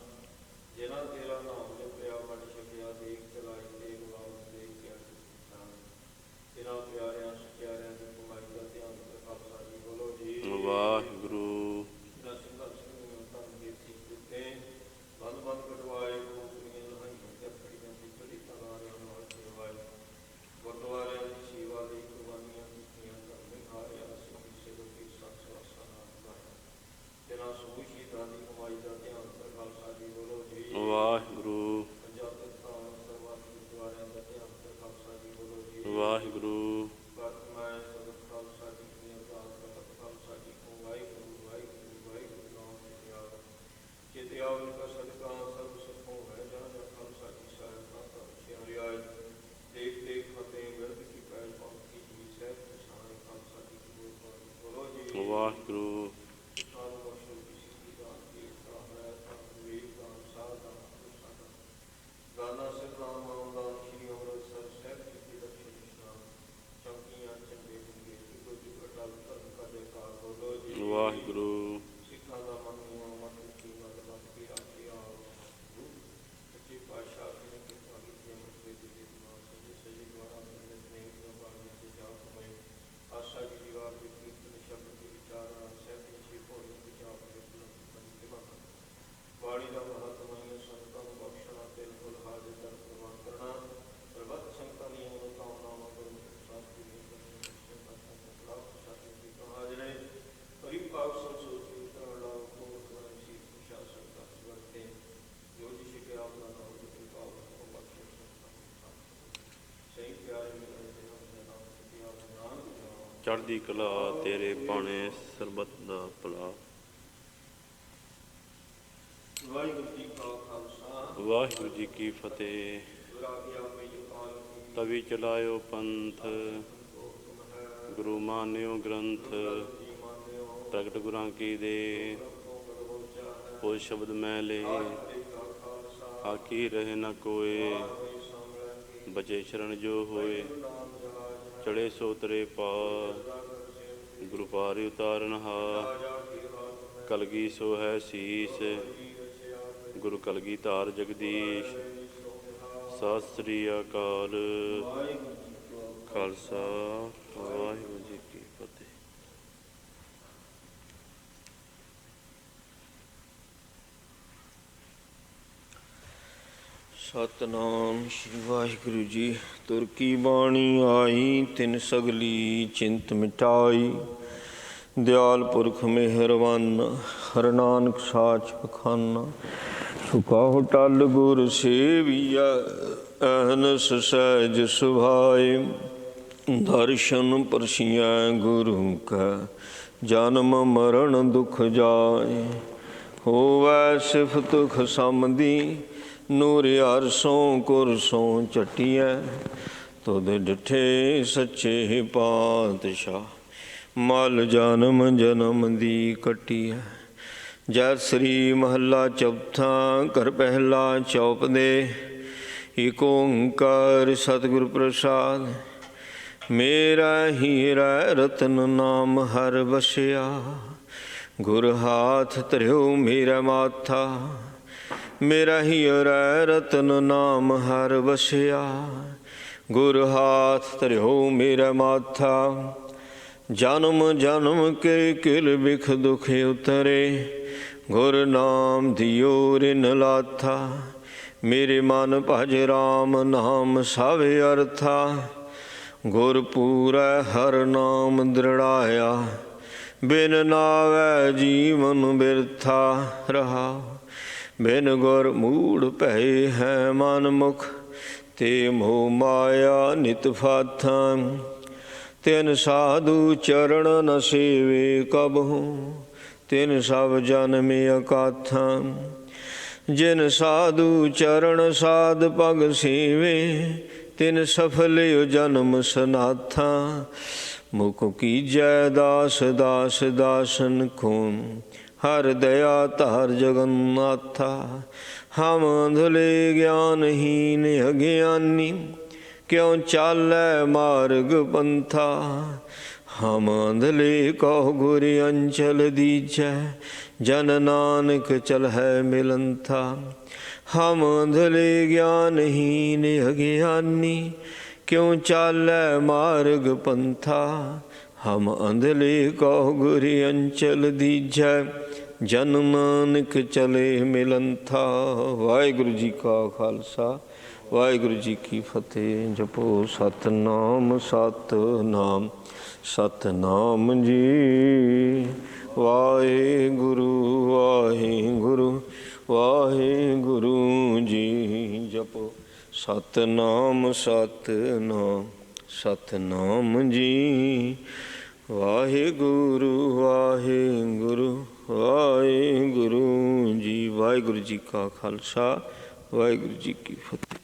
ਜਿਨ੍ਹਾਂ ਤੇਰਾ ਨਾਮ ਜਪਿਆ, ਵੰਡ ਛਕਿਆ, ਦੇਖ ਚਲਾਈ ਤੇ ਗੁਲਾਮ ਦੇ ਗਿਆ। ਇਹਨਾਂ ਪਿਆਰਿਆਂ ਸਚਿਆਰਿਆਂ ਦੀ ਕਮਾਈ ਦਾ ਧਿਆਨ ਤੇ ਖਾਲਸਾ ਜੀ ਬੋਲੋ ਜੀ। ਵਾਹਿਗੁਰੂ। ਇਹਨਾਂ ਸਿੰਘਾਂ ਸਿੰਘਾਂ ਧਨ ਦੇ ਸਿੱਖ ਦਿੱਤੇ, ਬੰਦ ਬੰਦ ਕਟਵਾਏ, ਗੋਪਨੀਆਂ ਲਹਾਈਆਂ ਤੇ ਖੜੀਆਂ ਤੇ ਚੜੀ ਤਲਾਰਿਆਂ ਨਾਲ ਸੇਵਾਏ। ਗੁਰਦੁਆਰਿਆਂ ਦੀ ਸੇਵਾ ਲਈ ਕੁਰਬਾਨੀਆਂ ਦਿੱਤੀਆਂ, ਧਰਮੀ ਹਾਰਿਆ ਸਿੰਘ ਸੇਵਕ ਦੀ ਸਤਿ ਨਾਲ ਗਾਇਆ। ਤੇਰਾ ਸੂਈ ਸ਼ਹੀਦਾਂ ਦੀ ਕਮਾਈ ਦਾ ਧਿਆਨ ਤੇ ਖਾਲਸਾ ਜੀ ਬੋਲੋ ਜੀ। ਵਾਹਿਗੁਰੂ। ਪੰਜਾਬ ਦੇ ਗੁਰਦੁਆਰਿਆਂ ਦਾ ਧਿਆਨ ਤੇ ਖਾਲਸਾ ਜੀ ਬੋਲੋ ਜੀ। ਵਾਹਿਗੁਰੂ। ਚੜ੍ਹਦੀ ਕਲਾ, ਤੇਰੇ ਬਾਣੇ ਸਰਬੱਤ ਦਾ ਭਲਾ। ਵਾਹਿਗੁਰੂ ਜੀ ਕਾ ਖਾਲਸਾ, ਵਾਹਿਗੁਰੂ ਜੀ ਕੀ ਫਤਿਹ। ਤਵੀ ਚਲਾਇਓ ਪੰਥ, ਗੁਰੂ ਮਾਨਿਓ ਗ੍ਰੰਥ, ਪ੍ਰਗਟ ਗੁਰਾਂ ਕੀ ਦੇ, ਉਹ ਸ਼ਬਦ ਮੈਂ ਲੇ, ਆਖੀ ਰਹੇ ਨ ਕੋਏ, ਬਚੇ ਸ਼ਰਨ ਜੋ ਹੋਏ, ਚੜੇ ਸੋ ਤਰੇ ਪਾ, ਗੁਰੂ ਪਾਰਿ ਉਤਾਰਨ ਹਾ, ਕਲਗੀ ਸੋ ਹੈ ਸੀਸ, ਗੁਰੂ ਕਲਗੀ ਧਾਰ ਜਗਦੀਸ਼। ਸਤਿ ਸ੍ਰੀ ਅਕਾਲ। ਖਾਲਸਾ ਵਾਹਿਗੁਰੂ ਜੀ ਕੀ ਫਤਿਹ। ਸਤਨਾਮ ਸ਼੍ਰੀ ਵਾਹਿਗੁਰੂ ਜੀ। ਤੁਰ ਕੀ ਬਾਣੀ ਆਈ, ਤਿਨ ਸਗਲੀ ਚਿੰਤ ਮਿਟਾਈ। ਦਿਆਲ ਪੁਰਖ ਮਿਹਰਵਾਨ, ਹਰ ਨਾਨਕ ਸਾਚ ਬਖਾਨਾ। ਸੁਖਾਹੁ ਟਲ ਗੁਰ ਸੇਵੀਐ, ਅਹਨਸ ਸਹਿਜ ਸੁਭਾਏ। ਦਰਸ਼ਨ ਪਰਸੀਐ ਗੁਰੂ ਕੈ, ਜਨਮ ਮਰਨ ਦੁਖ ਜਾਏ। ਹੋਵੈ ਸਿਫਤ ਖਸਮਦੀ, ਨੂਰ ਅਰਸੋਂ ਕੁਰਸੋਂ ਚਟੀਐ। ਤੁਧ ਡਿਠੇ ਸੱਚੇ ਪਾਤਸ਼ਾਹ, ਮਲ ਜਨਮ ਜਨਮ ਦੀ ਕੱਟੀਐ। ਜੈ ਸ੍ਰੀ ਮਹੱਲਾ ਚੌਥਾ, ਘਰ ਪਹਿਲਾ ਚੌਪ ਦੇ। ਏਕ ਓੰਕਾਰ ਸਤਿਗੁਰ ਪ੍ਰਸਾਦ, ਮੇਰਾ ਹੀਰਾ ਰਤਨ ਨਾਮ ਹਰ ਵਸਿਆ। ਗੁਰ ਹਾਥ ਧਰਿਓ ਮੇਰਾ ਮਾਥਾ, ਮੇਰਾ ਹੀਰਾ ਰਤਨ ਨਾਮ ਹਰ ਵਸਿਆ। ਗੁਰ ਹਾਥ ਧਰਿਓ ਮੇਰਾ ਮਾਥਾ। ਜਨਮ ਜਨਮ ਕੇ ਕਿਲ ਬਿਖ ਦੁਖ ਉਤਰੇ, ਗੁਰ ਨਾਮ ਦਿਓ ਰਿਨ ਲਾਥਾ। ਮੇਰੇ ਮਨ ਭਜ ਰਾਮ ਨਾਮ ਸਭ ਅਰਥਾ। ਗੁਰ ਪੂਰੈ ਹਰ ਨਾਮ ਦ੍ਰਿੜਾਇਆ, ਬਿਨ ਨਾਵੈ ਜੀਵਨ ਬਿਰਥਾ ਰਹਾ। ਬਿਨ ਗੁਰ ਮੂੜ ਭਏ ਹੈ ਮਨ ਮੁਖ, ਤੇ ਮੋਹ ਮਾਇਆ ਨਿਤ ਫਾਥਾ। ਤਿਨ ਸਾਧੂ ਚਰਨ ਨ ਸੇਵੇ ਕਬਹੂ, ਤਿਨ ਸਭ ਜਨਮ ਅਕਾਥਾ। ਜਿਨ ਸਾਧੂ ਚਰਨ ਸਾਧ ਪਗ ਸੇਵੇ, ਤਿਨ ਸਫਲ ਜਨਮ ਸਨਾਥਾ। ਮੁਖ ਕੀਜੈ ਦਾਸ ਦਾਸ ਦਾਸਨ ਕੋ, ਹਰ ਦਇਆ ਧਾਰ ਜਗਨਨਾਥਾ। ਹਮ ਅੰਧਲੇ ਗਿਆਨਹੀਨ ਅਗਿਆਨੀ, ਕਿਉ ਚਾਲੈ ਮਾਰਗ ਪੰਥਾ। ਹਮ ਅੰਧਲੇ ਕਹੁ ਗੁਰ ਅੰਚਲ ਦੀਜੈ, ਜਨ ਨਾਨਕ ਚਲਹਿ ਮਿਲੰਥਾ। ਹਮ ਅੰਧਲੇ ਗਿਆਨਹੀਨ ਅਗਿਆਨੀ, ਕਿਉ ਚਾਲੈ ਮਾਰਗ ਪੰਥਾ। ਹਮ ਅੰਧਲੇ ਕਹੁ ਗੁਰ ਅੰਚਲ ਦੀਜੈ, ਜਨ ਨਾਨਕ ਚਲੇ ਮਿਲੰਥਾ। ਵਾਹਿਗੁਰੂ ਜੀ ਕਾ ਖਾਲਸਾ, ਵਾਹਿਗੁਰੂ ਜੀ ਕੀ ਫਤਿਹ। ਜਪੋ ਸਤਨਾਮ ਸਤਨਾਮ ਸਤਨਾਮ ਜੀ। ਵਾਹਿਗੁਰੂ ਵਾਹਿਗੁਰੂ ਵਾਹਿਗੁਰੂ ਜੀ। ਜਪੋ ਸਤਨਾਮ ਸਤਨਾਮ ਸਤਨਾਮ ਜੀ। ਵਾਹਿਗੁਰੂ ਵਾਹਿਗੁਰੂ ਵਾਹਿਗੁਰੂ ਜੀ। ਵਾਹਿਗੁਰੂ ਜੀ ਕਾ ਖਾਲਸਾ, ਵਾਹਿਗੁਰੂ ਜੀ ਕੀ ਫਤਿਹ।